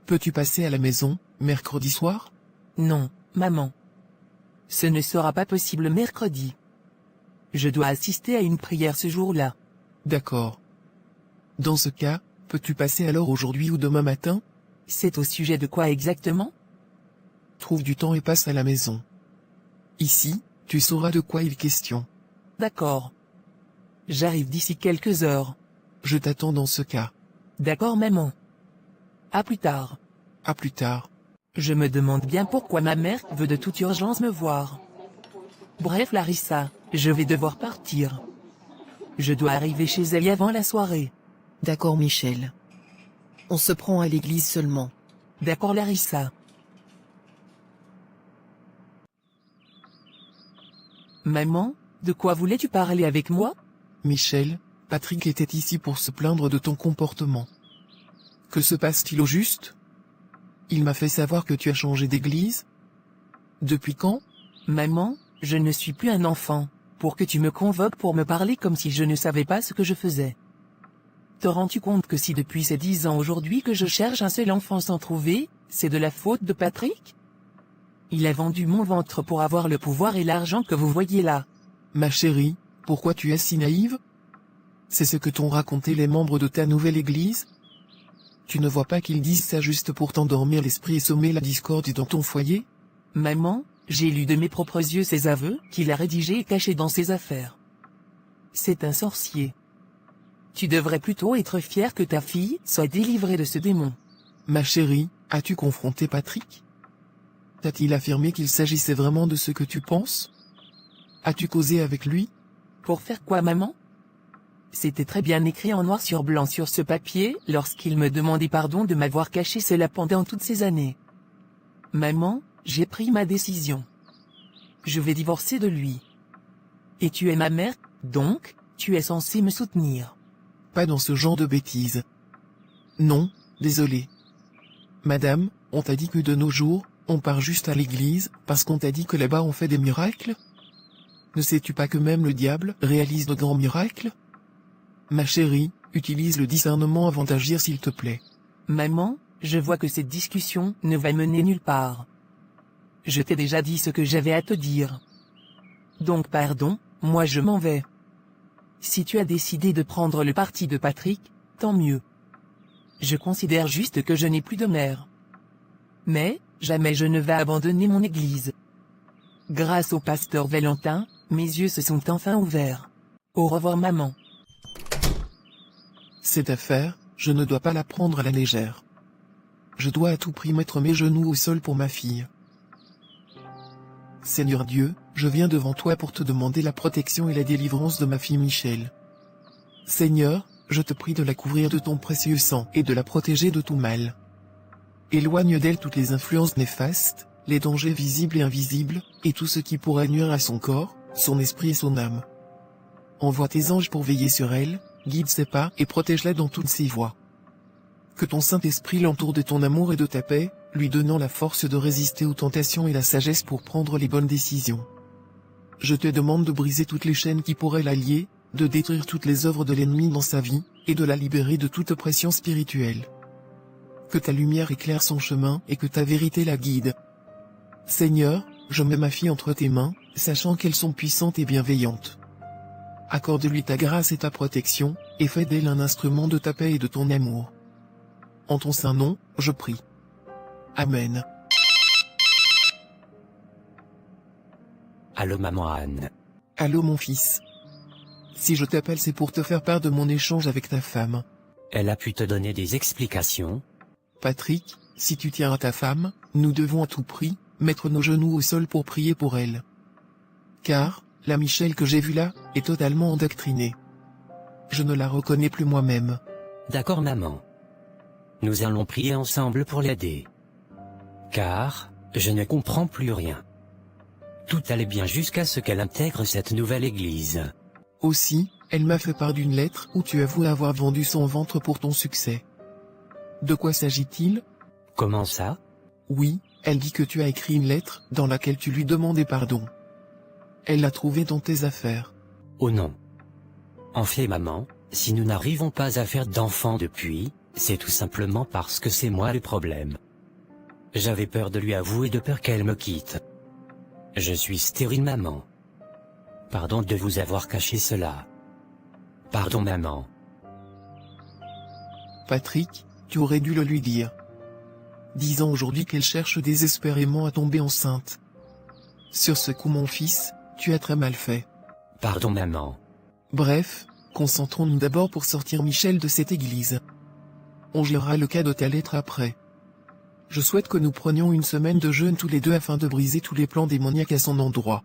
Peux-tu passer à la maison, mercredi soir? Non, maman. Ce ne sera pas possible mercredi. Je dois assister à une prière ce jour-là. D'accord. Dans ce cas, peux-tu passer alors aujourd'hui ou demain matin? C'est au sujet de quoi exactement? Trouve du temps et passe à la maison. Ici, tu sauras de quoi il est question. D'accord. J'arrive d'ici quelques heures. Je t'attends dans ce cas. D'accord maman. À plus tard. À plus tard. Je me demande bien pourquoi ma mère veut de toute urgence me voir. Bref Larissa, je vais devoir partir. Je dois arriver chez elle avant la soirée. D'accord Michel. On se prend à l'église seulement. D'accord Larissa. Maman, de quoi voulais-tu parler avec moi? Michel, Patrick était ici pour se plaindre de ton comportement. Que se passe-t-il au juste? Il m'a fait savoir que tu as changé d'église. Depuis quand? Maman, je ne suis plus un enfant, pour que tu me convoques pour me parler comme si je ne savais pas ce que je faisais. Te rends-tu compte que si depuis ces 10 ans aujourd'hui que je cherche un seul enfant sans trouver, c'est de la faute de Patrick? Il a vendu mon ventre pour avoir le pouvoir et l'argent que vous voyez là. Ma chérie, pourquoi tu es si naïve? C'est ce que t'ont raconté les membres de ta nouvelle église? Tu ne vois pas qu'ils disent ça juste pour t'endormir l'esprit et semer la discorde dans ton foyer? Maman, j'ai lu de mes propres yeux ses aveux qu'il a rédigés et cachés dans ses affaires. C'est un sorcier. Tu devrais plutôt être fier que ta fille soit délivrée de ce démon. Ma chérie, as-tu confronté Patrick? T'a-t-il affirmé qu'il s'agissait vraiment de ce que tu penses? As-tu causé avec lui? Pour faire quoi maman? C'était très bien écrit en noir sur blanc sur ce papier lorsqu'il me demandait pardon de m'avoir caché cela pendant toutes ces années. Maman, j'ai pris ma décision. Je vais divorcer de lui. Et tu es ma mère, donc, tu es censé me soutenir. Pas dans ce genre de bêtises. Non, désolé. Madame, on t'a dit que de nos jours, on part juste à l'église parce qu'on t'a dit que là-bas on fait des miracles? Ne sais-tu pas que même le diable réalise de grands miracles? Ma chérie, utilise le discernement avant d'agir s'il te plaît. Maman, je vois que cette discussion ne va mener nulle part. Je t'ai déjà dit ce que j'avais à te dire. Donc pardon, moi je m'en vais. Si tu as décidé de prendre le parti de Patrick, tant mieux. Je considère juste que je n'ai plus de mère. Mais, jamais je ne vais abandonner mon église. Grâce au pasteur Valentin, mes yeux se sont enfin ouverts. Au revoir maman. Cette affaire, je ne dois pas la prendre à la légère. Je dois à tout prix mettre mes genoux au sol pour ma fille. Seigneur Dieu, je viens devant toi pour te demander la protection et la délivrance de ma fille Michel. Seigneur, je te prie de la couvrir de ton précieux sang et de la protéger de tout mal. Éloigne d'elle toutes les influences néfastes, les dangers visibles et invisibles, et tout ce qui pourrait nuire à son corps, son esprit et son âme. Envoie tes anges pour veiller sur elle, guide ses pas et protège-la dans toutes ses voies. Que ton Saint-Esprit l'entoure de ton amour et de ta paix, lui donnant la force de résister aux tentations et la sagesse pour prendre les bonnes décisions. Je te demande de briser toutes les chaînes qui pourraient la lier, de détruire toutes les œuvres de l'ennemi dans sa vie, et de la libérer de toute oppression spirituelle. Que ta lumière éclaire son chemin et que ta vérité la guide. Seigneur, je mets ma fille entre tes mains, sachant qu'elles sont puissantes et bienveillantes. Accorde-lui ta grâce et ta protection, et fais d'elle un instrument de ta paix et de ton amour. En ton saint nom, je prie. Amen. Allô maman Anne. Allô mon fils. Si je t'appelle c'est pour te faire part de mon échange avec ta femme. Elle a pu te donner des explications? Patrick, si tu tiens à ta femme, nous devons à tout prix, mettre nos genoux au sol pour prier pour elle. Car, la Michel que j'ai vue là, est totalement endoctrinée. Je ne la reconnais plus moi-même. D'accord maman. Nous allons prier ensemble pour l'aider. Car, je ne comprends plus rien. Tout allait bien jusqu'à ce qu'elle intègre cette nouvelle église. Aussi, elle m'a fait part d'une lettre où tu avoues avoir vendu son ventre pour ton succès. De quoi s'agit-il? Comment ça? Oui, elle dit que tu as écrit une lettre dans laquelle tu lui demandais pardon. Elle l'a trouvée dans tes affaires. Oh non. En fait maman, si nous n'arrivons pas à faire d'enfants depuis, c'est tout simplement parce que c'est moi le problème. J'avais peur de lui avouer de peur qu'elle me quitte. Je suis stérile maman. Pardon de vous avoir caché cela. Pardon maman. Patrick, tu aurais dû le lui dire. Disant aujourd'hui qu'elle cherche désespérément à tomber enceinte. Sur ce coup mon fils, tu as très mal fait. Pardon maman. Bref, concentrons-nous d'abord pour sortir Michel de cette église. On gérera le cas de ta lettre après. Je souhaite que nous prenions une semaine de jeûne tous les deux afin de briser tous les plans démoniaques à son endroit.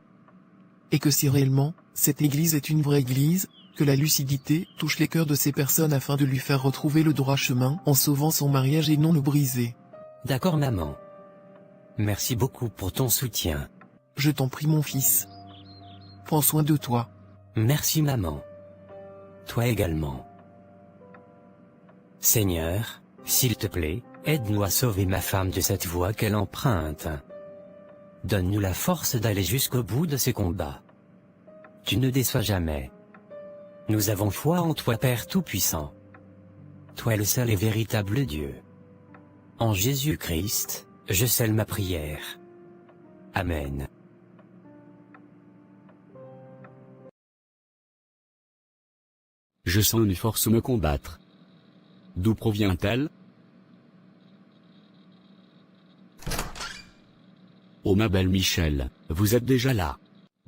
Et que si réellement, cette église est une vraie église, que la lucidité touche les cœurs de ces personnes afin de lui faire retrouver le droit chemin en sauvant son mariage et non le briser. D'accord maman. Merci beaucoup pour ton soutien. Je t'en prie mon fils. Prends soin de toi. Merci maman. Toi également. Seigneur, s'il te plaît, aide-nous à sauver ma femme de cette voie qu'elle emprunte. Donne-nous la force d'aller jusqu'au bout de ces combats. Tu ne déçois jamais. Nous avons foi en toi Père Tout-Puissant. Toi le seul et véritable Dieu. En Jésus-Christ, je scelle ma prière. Amen. Je sens une force me combattre. D'où provient-elle? Oh ma belle Michel, vous êtes déjà là.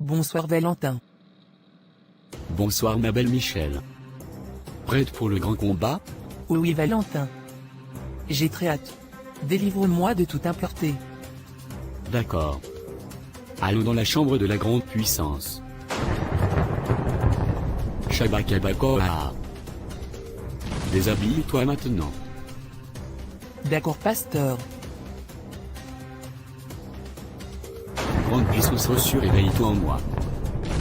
Bonsoir Valentin. Bonsoir ma belle Michel. Prête pour le grand combat? Oui Valentin. J'ai très hâte. Délivre-moi de toute impureté. D'accord. Allons dans la chambre de la grande puissance. Shabakabakoa. Déshabille-toi maintenant. D'accord pasteur. Grande puissance reçue, réveille-toi en moi.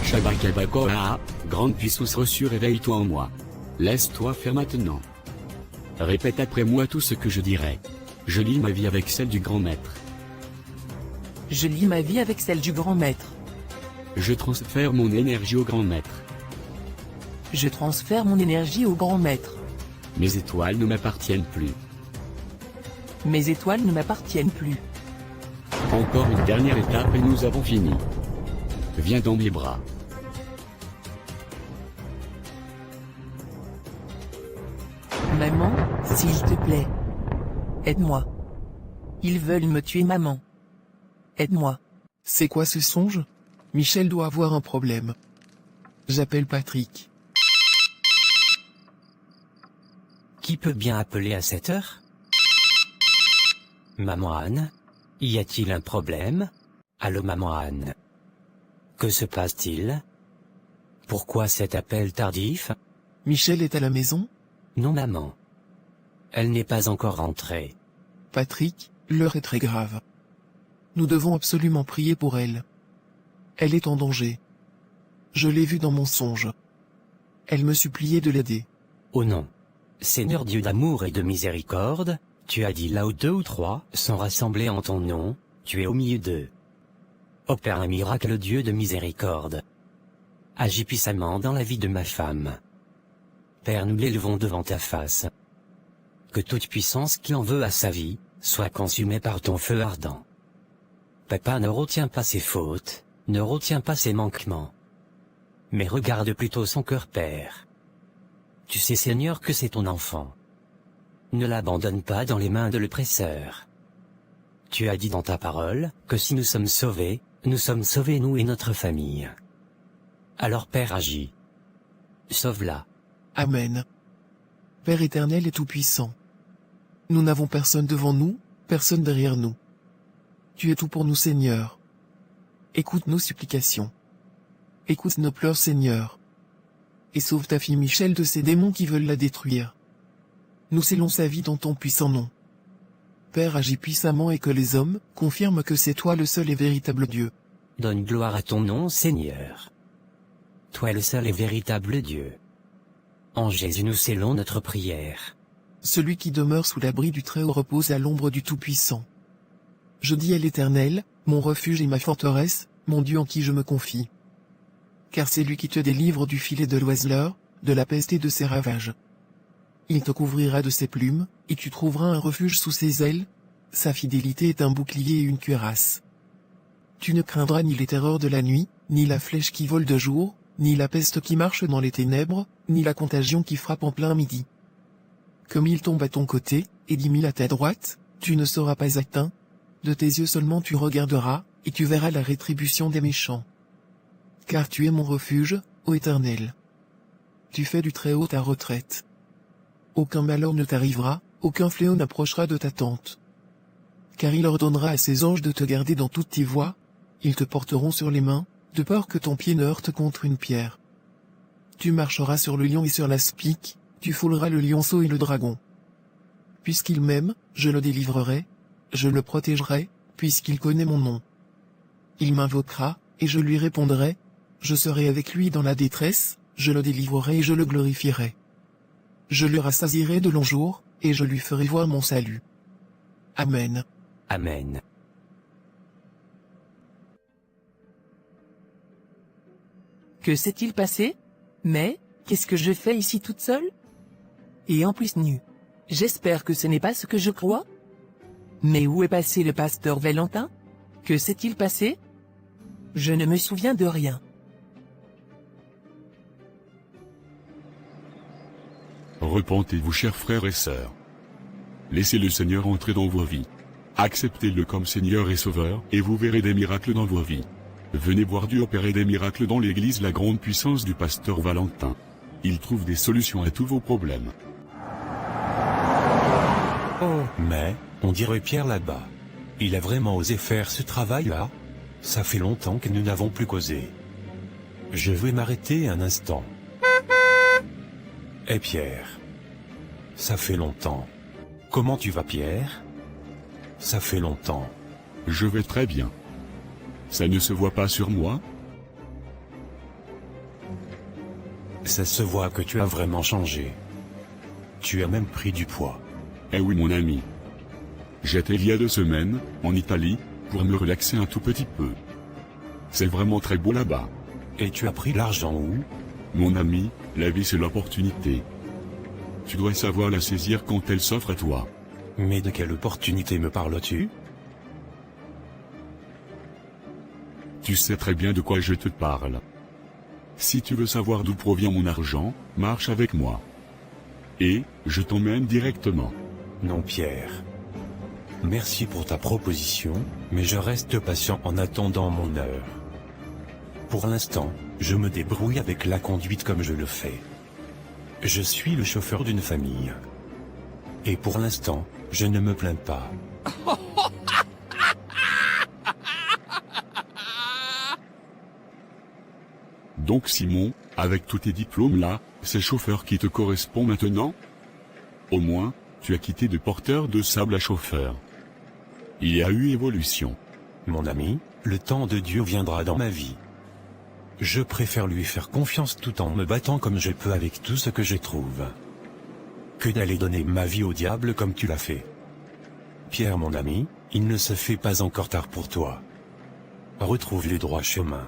Shabakabakoa, grande puissance reçue, réveille-toi en moi. Laisse-toi faire maintenant. Répète après moi tout ce que je dirai. Je lie ma vie avec celle du grand maître. Je lie ma vie avec celle du grand maître. Je transfère mon énergie au grand maître. Je transfère mon énergie au grand maître. Mes étoiles ne m'appartiennent plus. Mes étoiles ne m'appartiennent plus. Encore une dernière étape et nous avons fini. Viens dans mes bras. Maman, s'il te plaît. Aide-moi. Ils veulent me tuer maman. Aide-moi. C'est quoi ce songe? Michel doit avoir un problème. J'appelle Patrick. Qui peut bien appeler à cette heure? Maman Anne? Y a-t-il un problème? Allô maman Anne? Que se passe-t-il? Pourquoi cet appel tardif? Michel est à la maison? Non maman. Elle n'est pas encore rentrée. Patrick, l'heure est très grave. Nous devons absolument prier pour elle. Elle est en danger. Je l'ai vue dans mon songe. Elle me suppliait de l'aider. Oh non. Seigneur Dieu d'amour et de miséricorde, tu as dit là où 2 ou 3 sont rassemblés en ton nom, tu es au milieu d'eux. Opère un miracle, Dieu de miséricorde. Agis puissamment dans la vie de ma femme. Père, nous l'élevons devant ta face. Que toute puissance qui en veut à sa vie, soit consumée par ton feu ardent. Papa ne retient pas ses fautes, ne retient pas ses manquements. Mais regarde plutôt son cœur, Père. Tu sais, Seigneur, que c'est ton enfant. Ne l'abandonne pas dans les mains de l'oppresseur. Tu as dit dans ta parole, que si nous sommes sauvés nous et notre famille. Alors Père, agis. Sauve-la. Amen. Père éternel et tout-puissant. Nous n'avons personne devant nous, personne derrière nous. Tu es tout pour nous, Seigneur. Écoute nos supplications. Écoute nos pleurs, Seigneur. Et sauve ta fille Michel de ces démons qui veulent la détruire. Nous scellons sa vie dans ton puissant nom. Père, agis puissamment et que les hommes confirment que c'est toi le seul et véritable Dieu. Donne gloire à ton nom, Seigneur. Toi le seul et véritable Dieu. En Jésus nous scellons notre prière. Celui qui demeure sous l'abri du Très-Haut repose à l'ombre du Tout-Puissant. Je dis à l'Éternel, mon refuge et ma forteresse, mon Dieu en qui je me confie. Car c'est lui qui te délivre du filet de l'oiseleur, de la peste et de ses ravages. Il te couvrira de ses plumes, et tu trouveras un refuge sous ses ailes. Sa fidélité est un bouclier et une cuirasse. Tu ne craindras ni les terreurs de la nuit, ni la flèche qui vole de jour, ni la peste qui marche dans les ténèbres, ni la contagion qui frappe en plein midi. Comme il tombe à ton côté, et 10 000 à ta droite, tu ne seras pas atteint. De tes yeux seulement tu regarderas, et tu verras la rétribution des méchants. Car tu es mon refuge, ô Éternel. Tu fais du Très-Haut ta retraite. Aucun malheur ne t'arrivera, aucun fléau n'approchera de ta tente. Car il ordonnera à ses anges de te garder dans toutes tes voies, ils te porteront sur les mains, de peur que ton pied ne heurte contre une pierre. Tu marcheras sur le lion et sur l'aspic, tu fouleras le lionceau et le dragon. Puisqu'il m'aime, je le délivrerai, je le protégerai, puisqu'il connaît mon nom. Il m'invoquera, et je lui répondrai, je serai avec lui dans la détresse, je le délivrerai et je le glorifierai. Je le rassasierai de longs jours, et je lui ferai voir mon salut. Amen. Amen. Que s'est-il passé? Mais, qu'est-ce que je fais ici toute seule? Et en plus nue. J'espère que ce n'est pas ce que je crois. Mais où est passé le pasteur Valentin? Que s'est-il passé? Je ne me souviens de rien. Repentez-vous, chers frères et sœurs. Laissez le Seigneur entrer dans vos vies. Acceptez-le comme Seigneur et Sauveur, et vous verrez des miracles dans vos vies. Venez voir Dieu opérer des miracles dans l'Église, la grande puissance du pasteur Valentin. Il trouve des solutions à tous vos problèmes. Oh, mais, on dirait Pierre là-bas. Il a vraiment osé faire ce travail-là? Ça fait longtemps que nous n'avons plus causé. Je vais m'arrêter un instant. Eh Pierre? Ça fait longtemps. Comment tu vas, Pierre? Ça fait longtemps. Je vais très bien. Ça ne se voit pas sur moi? Ça se voit que tu as vraiment changé. Tu as même pris du poids. Eh oui, mon ami. J'étais il y a 2 semaines, en Italie, pour me relaxer un tout petit peu. C'est vraiment très beau là-bas. Et tu as pris l'argent où? Mon ami, la vie c'est l'opportunité. Tu dois savoir la saisir quand elle s'offre à toi. Mais de quelle opportunité me parles-tu? Tu sais très bien de quoi je te parle. Si tu veux savoir d'où provient mon argent, marche avec moi. Et, je t'emmène directement. Non, Pierre. Merci pour ta proposition, mais je reste patient en attendant mon heure. Pour l'instant, je me débrouille avec la conduite comme je le fais. Je suis le chauffeur d'une famille. Et pour l'instant, je ne me plains pas. Donc Simon, avec tous tes diplômes là, c'est chauffeur qui te correspond maintenant? Au moins, tu as quitté de porteur de sable à chauffeur. Il y a eu évolution. Mon ami, le temps de Dieu viendra dans ma vie. Je préfère lui faire confiance tout en me battant comme je peux avec tout ce que je trouve. Que d'aller donner ma vie au diable comme tu l'as fait. Pierre mon ami, il ne se fait pas encore tard pour toi. Retrouve le droit chemin.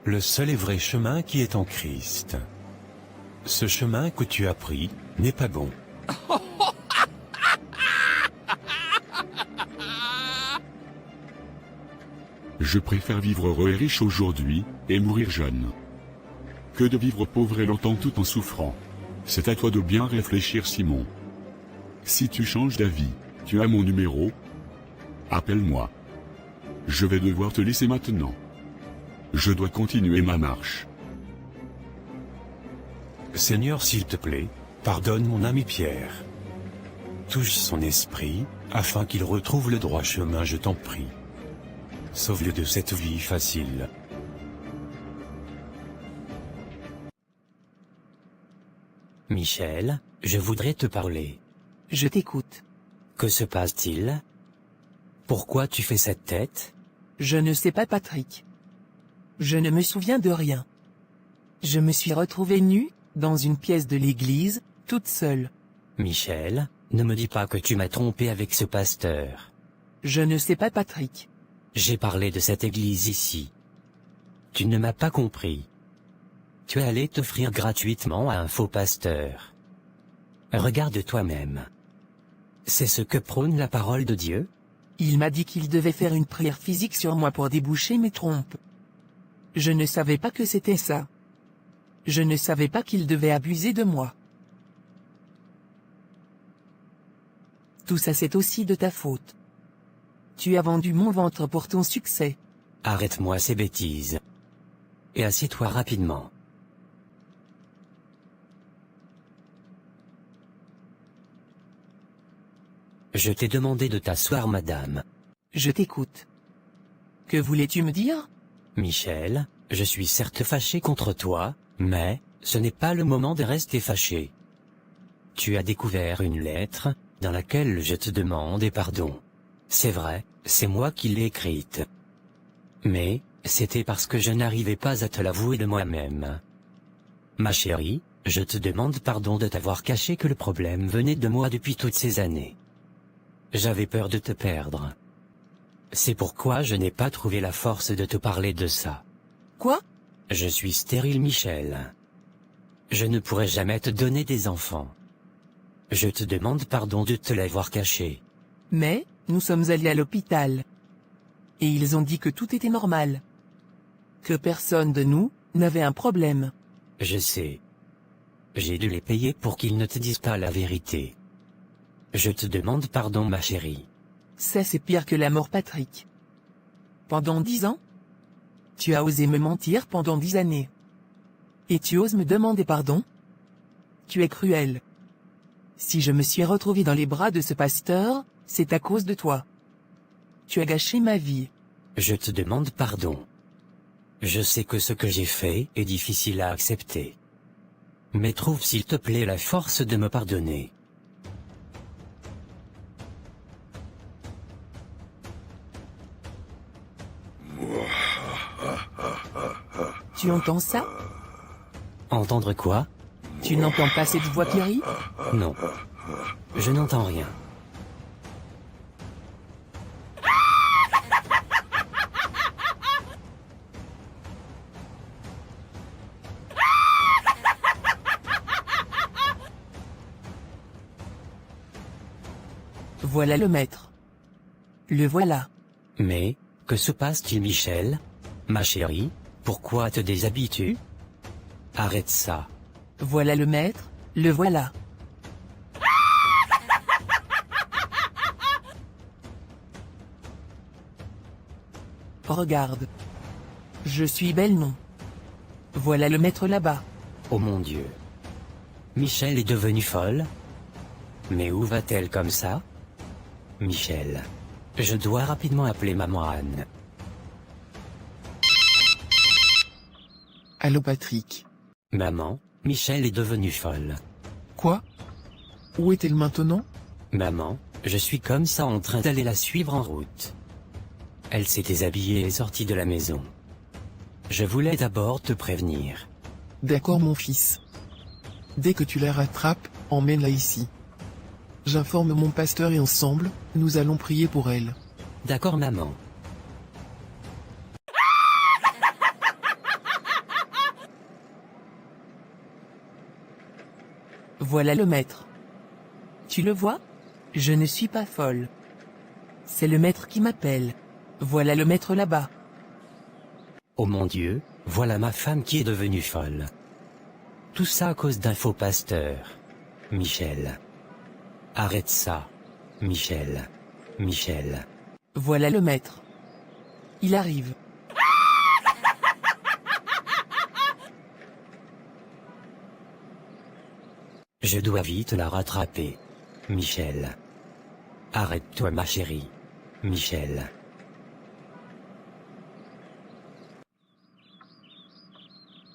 Le seul et vrai chemin qui est en Christ. Ce chemin que tu as pris n'est pas bon. Je préfère vivre heureux et riche aujourd'hui, et mourir jeune, que de vivre pauvre et longtemps tout en souffrant. C'est à toi de bien réfléchir, Simon. Si tu changes d'avis, tu as mon numéro. Appelle-moi. Je vais devoir te laisser maintenant. Je dois continuer ma marche. Seigneur, s'il te plaît, pardonne mon ami Pierre. Touche son esprit, afin qu'il retrouve le droit chemin, je t'en prie. Sauve-le de cette vie facile. Michel, je voudrais te parler. Je t'écoute. Que se passe-t-il? Pourquoi tu fais cette tête? Je ne sais pas, Patrick. Je ne me souviens de rien. Je me suis retrouvée nue, dans une pièce de l'église, toute seule. Michel, ne me dis pas que tu m'as trompé avec ce pasteur. Je ne sais pas, Patrick. J'ai parlé de cette église ici. Tu ne m'as pas compris. Tu es allé t'offrir gratuitement à un faux pasteur. Regarde toi-même. C'est ce que prône la parole de Dieu? Il m'a dit qu'il devait faire une prière physique sur moi pour déboucher mes trompes. Je ne savais pas que c'était ça. Je ne savais pas qu'il devait abuser de moi. Tout ça, c'est aussi de ta faute. Tu as vendu mon ventre pour ton succès. Arrête-moi ces bêtises. Et assieds-toi rapidement. Je t'ai demandé de t'asseoir, madame. Je t'écoute. Que voulais-tu me dire? Michel, je suis certes fâché contre toi, mais ce n'est pas le moment de rester fâché. Tu as découvert une lettre, dans laquelle je te demandais pardon. C'est vrai, c'est moi qui l'ai écrite. Mais, c'était parce que je n'arrivais pas à te l'avouer de moi-même. Ma chérie, je te demande pardon de t'avoir caché que le problème venait de moi depuis toutes ces années. J'avais peur de te perdre. C'est pourquoi je n'ai pas trouvé la force de te parler de ça. Quoi? Je suis stérile, Michel. Je ne pourrai jamais te donner des enfants. Je te demande pardon de te l'avoir caché. Mais, nous sommes allés à l'hôpital. Et ils ont dit que tout était normal. Que personne de nous n'avait un problème. Je sais. J'ai dû les payer pour qu'ils ne te disent pas la vérité. Je te demande pardon, ma chérie. Ça, c'est pire que la mort, Patrick. Pendant 10 ans? Tu as osé me mentir pendant 10 années. Et tu oses me demander pardon? Tu es cruel. Si je me suis retrouvé dans les bras de ce pasteur, c'est à cause de toi. Tu as gâché ma vie. Je te demande pardon. Je sais que ce que j'ai fait est difficile à accepter. Mais trouve s'il te plaît la force de me pardonner. Tu entends ça? Entendre quoi? Tu n'entends pas cette voix qui rit? Non. Je n'entends rien. Voilà le maître. Le voilà. Mais, que se passe-t-il, Michel? Ma chérie, pourquoi te déshabilles-tu? Arrête ça. Voilà le maître, le voilà. Regarde. Je suis belle, non? Voilà le maître là-bas. Oh mon Dieu. Michel est devenue folle? Mais où va-t-elle comme ça? Michel. Je dois rapidement appeler maman Anne. Allô Patrick. Maman, Michel est devenue folle. Quoi? Où est-elle maintenant? Maman, je suis comme ça en train d'aller la suivre en route. Elle s'est déshabillée et est sortie de la maison. Je voulais d'abord te prévenir. D'accord mon fils. Dès que tu la rattrapes, emmène-la ici. J'informe mon pasteur et ensemble, nous allons prier pour elle. D'accord maman. Voilà le maître. Tu le vois? Je ne suis pas folle. C'est le maître qui m'appelle. Voilà le maître là-bas. Oh mon Dieu, voilà ma femme qui est devenue folle. Tout ça à cause d'un faux pasteur. Michel. Arrête ça. Michel. Michel. Voilà le maître. Il arrive. Je dois vite la rattraper. Michel. Arrête-toi ma chérie. Michel.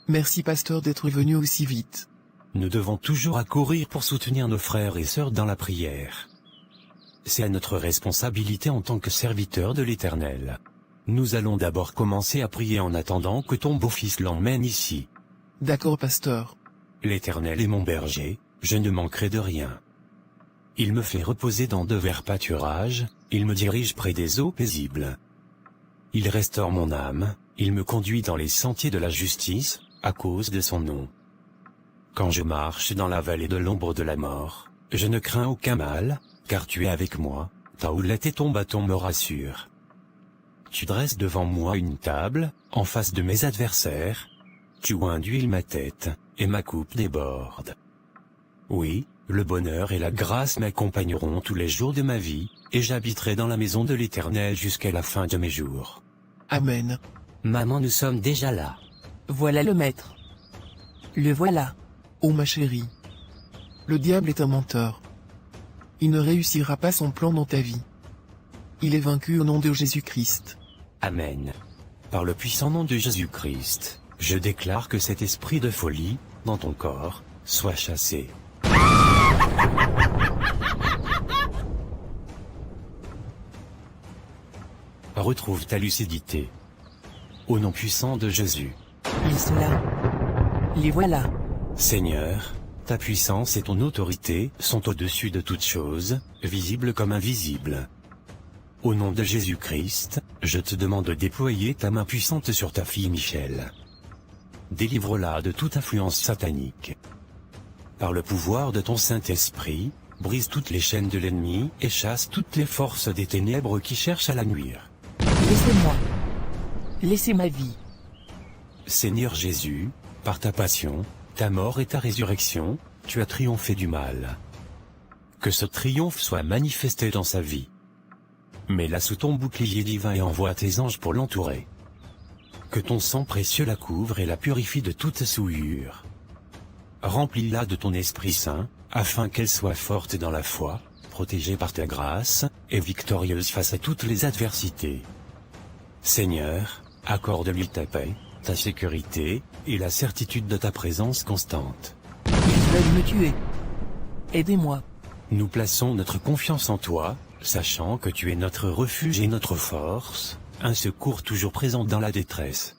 Merci pasteur d'être venu aussi vite. Nous devons toujours accourir pour soutenir nos frères et sœurs dans la prière. C'est à notre responsabilité en tant que serviteurs de l'Éternel. Nous allons d'abord commencer à prier en attendant que ton beau-fils l'emmène ici. D'accord pasteur. L'Éternel est mon berger, je ne manquerai de rien. Il me fait reposer dans de verts pâturages, il me dirige près des eaux paisibles. Il restaure mon âme, il me conduit dans les sentiers de la justice, à cause de son nom. Quand je marche dans la vallée de l'ombre de la mort, je ne crains aucun mal, car tu es avec moi, ta houlette et ton bâton me rassurent. Tu dresses devant moi une table, en face de mes adversaires. Tu oins d'huile ma tête, et ma coupe déborde. Oui, le bonheur et la grâce m'accompagneront tous les jours de ma vie, et j'habiterai dans la maison de l'Éternel jusqu'à la fin de mes jours. Amen. Maman, nous sommes déjà là. Voilà le maître. Le voilà. Oh ma chérie. Le diable est un menteur. Il ne réussira pas son plan dans ta vie. Il est vaincu au nom de Jésus-Christ. Amen. Par le puissant nom de Jésus-Christ, je déclare que cet esprit de folie, dans ton corps, soit chassé. Retrouve ta lucidité. Au nom puissant de Jésus. Ils sont là. Les voilà. Seigneur, ta puissance et ton autorité sont au-dessus de toutes choses, visibles comme invisibles. Au nom de Jésus-Christ, je te demande de déployer ta main puissante sur ta fille Michel. Délivre-la de toute influence satanique. Par le pouvoir de ton Saint-Esprit, brise toutes les chaînes de l'ennemi et chasse toutes les forces des ténèbres qui cherchent à la nuire. Laissez-moi. Laissez ma vie. Seigneur Jésus, par ta passion, ta mort et ta résurrection, tu as triomphé du mal. Que ce triomphe soit manifesté dans sa vie. Mets-la sous ton bouclier divin et envoie tes anges pour l'entourer. Que ton sang précieux la couvre et la purifie de toute souillure. Remplis-la de ton Esprit Saint, afin qu'elle soit forte dans la foi, protégée par ta grâce, et victorieuse face à toutes les adversités. Seigneur, accorde-lui ta paix, ta sécurité, et la certitude de ta présence constante. Ils veulent me tuer. Aidez-moi. Nous plaçons notre confiance en toi, sachant que tu es notre refuge et notre force, un secours toujours présent dans la détresse.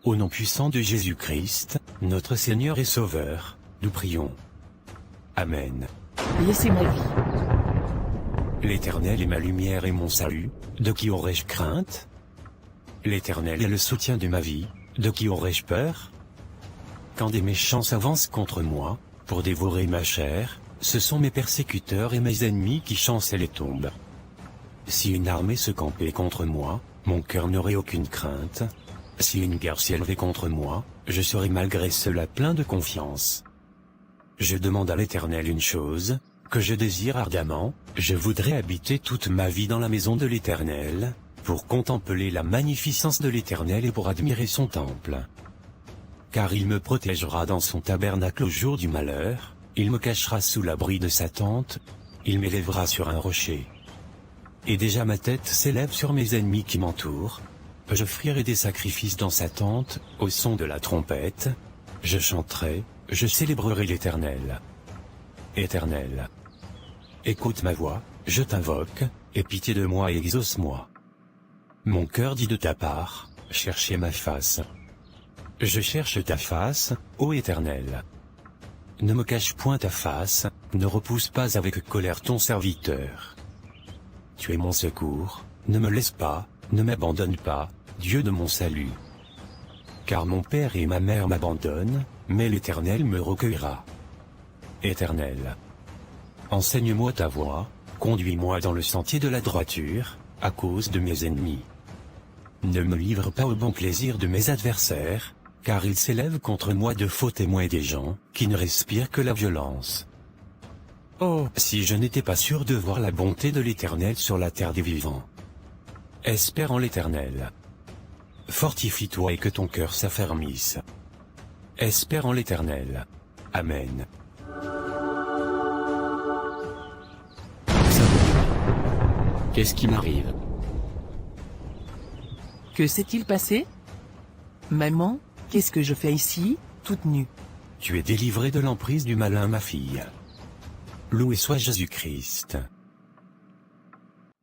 Au nom puissant de Jésus-Christ, notre Seigneur et Sauveur, nous prions. Amen. Laissez ma vie. L'Éternel est ma lumière et mon salut, de qui aurais-je crainte? L'Éternel est le soutien de ma vie, de qui aurais-je peur? Quand des méchants s'avancent contre moi, pour dévorer ma chair, ce sont mes persécuteurs et mes ennemis qui chancellent et tombent. Si une armée se campait contre moi, mon cœur n'aurait aucune crainte. Si une guerre s'élevait contre moi, je serais malgré cela plein de confiance. Je demande à l'Éternel une chose, que je désire ardemment, je voudrais habiter toute ma vie dans la maison de l'Éternel, pour contempler la magnificence de l'Éternel et pour admirer son temple. Car il me protégera dans son tabernacle au jour du malheur, il me cachera sous l'abri de sa tente, il m'élèvera sur un rocher. Et déjà ma tête s'élève sur mes ennemis qui m'entourent. J'offrirai des sacrifices dans sa tente, au son de la trompette. Je chanterai, je célébrerai l'Éternel. Éternel, écoute ma voix, je t'invoque, aie pitié de moi et exauce-moi. Mon cœur dit de ta part, cherchez ma face. Je cherche ta face, ô Éternel. Ne me cache point ta face, ne repousse pas avec colère ton serviteur. Tu es mon secours, ne me laisse pas, ne m'abandonne pas, Dieu de mon salut. Car mon père et ma mère m'abandonnent, mais l'Éternel me recueillera. Éternel, enseigne-moi ta voie, conduis-moi dans le sentier de la droiture, à cause de mes ennemis. Ne me livre pas au bon plaisir de mes adversaires, car ils s'élèvent contre moi de faux témoins des gens, qui ne respirent que la violence. Oh, si je n'étais pas sûr de voir la bonté de l'Éternel sur la terre des vivants. Espère en l'Éternel. Fortifie-toi et que ton cœur s'affermisse. Espère en l'Éternel. Amen. Qu'est-ce qui m'arrive? Que s'est-il passé? Maman, qu'est-ce que je fais ici, toute nue? Tu es délivrée de l'emprise du malin, ma fille. Loué soit Jésus-Christ.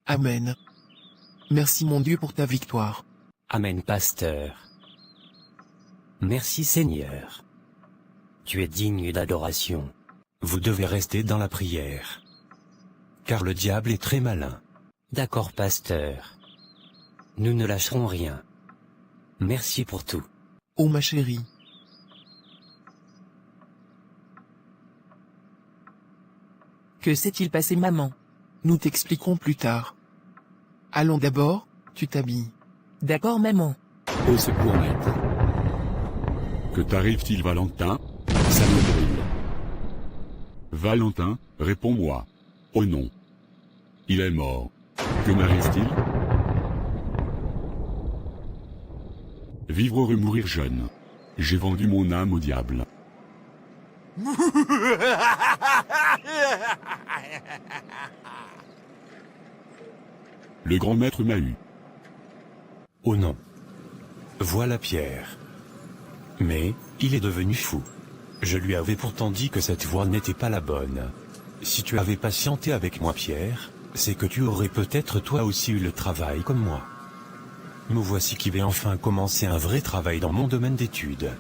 Amen. Merci mon Dieu pour ta victoire. Amen, pasteur. Merci, Seigneur. Tu es digne d'adoration. Vous devez rester dans la prière. Car le diable est très malin. D'accord, pasteur. Nous ne lâcherons rien. Merci pour tout. Oh ma chérie. Que s'est-il passé, maman? Nous t'expliquerons plus tard. Allons d'abord, tu t'habilles. D'accord, maman. Au secours, maître. Que t'arrive-t-il, Valentin? Ça me brûle. Valentin, réponds-moi. Oh non. Il est mort. Que m'arrive-t-il? Vivre heureux, mourir jeune. J'ai vendu mon âme au diable. Le grand maître m'a eu. Oh non. Voilà Pierre. Mais, il est devenu fou. Je lui avais pourtant dit que cette voie n'était pas la bonne. Si tu avais patienté avec moi, Pierre, c'est que tu aurais peut-être toi aussi eu le travail comme moi. Me voici qui vais enfin commencer un vrai travail dans mon domaine d'études.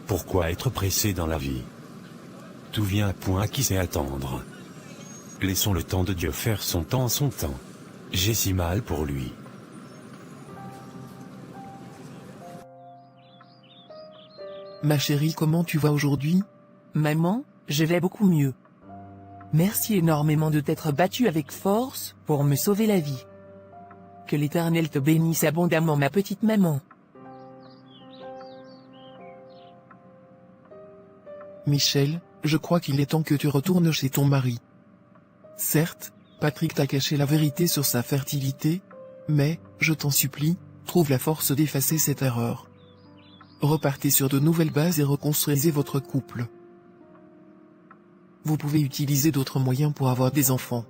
Pourquoi être pressé dans la vie? Tout vient à point qui sait attendre. Laissons le temps de Dieu faire son temps en son temps. J'ai si mal pour lui. Ma chérie, comment tu vas aujourd'hui? Maman, je vais beaucoup mieux. Merci énormément de t'être battue avec force pour me sauver la vie. Que l'Éternel te bénisse abondamment, ma petite maman. Michel, je crois qu'il est temps que tu retournes chez ton mari. Certes, Patrick t'a caché la vérité sur sa fertilité, mais, je t'en supplie, trouve la force d'effacer cette erreur. Repartez sur de nouvelles bases et reconstruisez votre couple. Vous pouvez utiliser d'autres moyens pour avoir des enfants.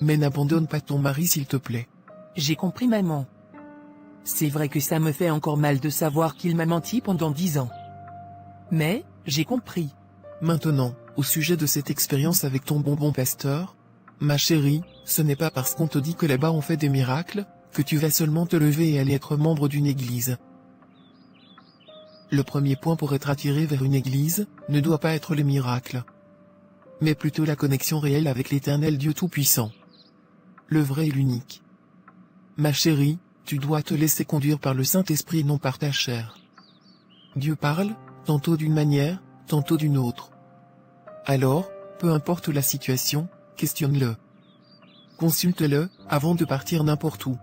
Mais n'abandonne pas ton mari s'il te plaît. J'ai compris, maman. C'est vrai que ça me fait encore mal de savoir qu'il m'a menti pendant 10 ans. Mais, j'ai compris. Maintenant, au sujet de cette expérience avec ton bonbon pasteur, ma chérie, ce n'est pas parce qu'on te dit que là-bas on fait des miracles, que tu vas seulement te lever et aller être membre d'une église. Le premier point pour être attiré vers une église, ne doit pas être les miracles, mais plutôt la connexion réelle avec l'Éternel Dieu Tout-Puissant. Le vrai et l'unique. Ma chérie, tu dois te laisser conduire par le Saint-Esprit et non par ta chair. Dieu parle, tantôt d'une manière, tantôt d'une autre. Alors, peu importe la situation, questionne-le. Consulte-le, avant de partir n'importe où.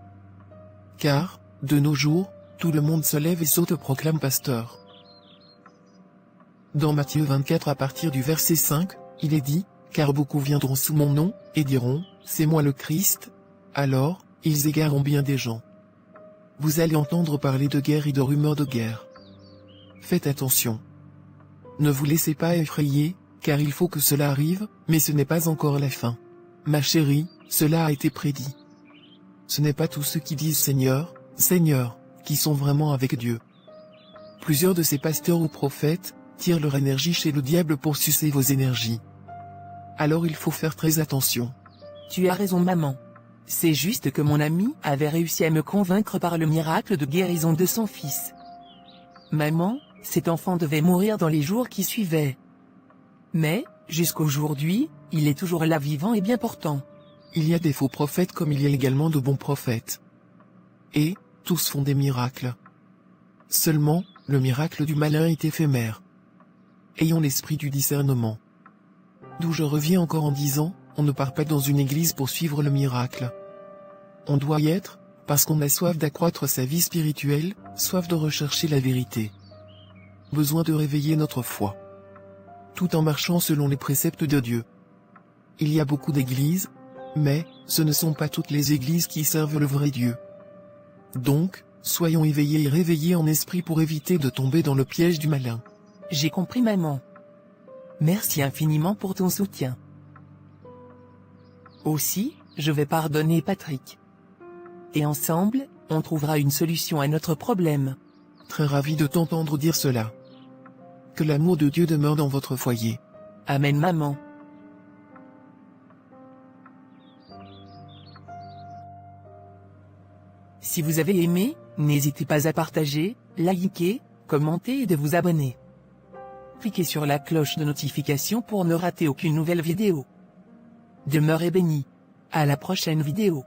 Car, de nos jours, tout le monde se lève et s'auto-proclame pasteur. Dans Matthieu 24 à partir du verset 5, il est dit, « Car beaucoup viendront sous mon nom, et diront, c'est moi le Christ. » Alors, ils égareront bien des gens. Vous allez entendre parler de guerre et de rumeurs de guerre. Faites attention. Ne vous laissez pas effrayer, car il faut que cela arrive, mais ce n'est pas encore la fin. Ma chérie, cela a été prédit. Ce n'est pas tous ceux qui disent Seigneur, Seigneur, qui sont vraiment avec Dieu. Plusieurs de ces pasteurs ou prophètes tirent leur énergie chez le diable pour sucer vos énergies. Alors il faut faire très attention. Tu as raison, maman. C'est juste que mon ami avait réussi à me convaincre par le miracle de guérison de son fils. Maman, cet enfant devait mourir dans les jours qui suivaient. Mais, jusqu'aujourd'hui, il est toujours là vivant et bien portant. Il y a des faux prophètes comme il y a également de bons prophètes. Et, tous font des miracles. Seulement, le miracle du malin est éphémère. Ayons l'esprit du discernement. D'où je reviens encore en disant, on ne part pas dans une église pour suivre le miracle. On doit y être, parce qu'on a soif d'accroître sa vie spirituelle, soif de rechercher la vérité. Besoin de réveiller notre foi. Tout en marchant selon les préceptes de Dieu. Il y a beaucoup d'églises, mais, ce ne sont pas toutes les églises qui servent le vrai Dieu. Donc, soyons éveillés et réveillés en esprit pour éviter de tomber dans le piège du malin. J'ai compris maman. Merci infiniment pour ton soutien. Aussi, je vais pardonner Patrick. Et ensemble, on trouvera une solution à notre problème. Très ravi de t'entendre dire cela. Que l'amour de Dieu demeure dans votre foyer. Amen maman. Si vous avez aimé, n'hésitez pas à partager, liker, commenter et de vous abonner. Cliquez sur la cloche de notification pour ne rater aucune nouvelle vidéo. Demeurez bénis. À la prochaine vidéo.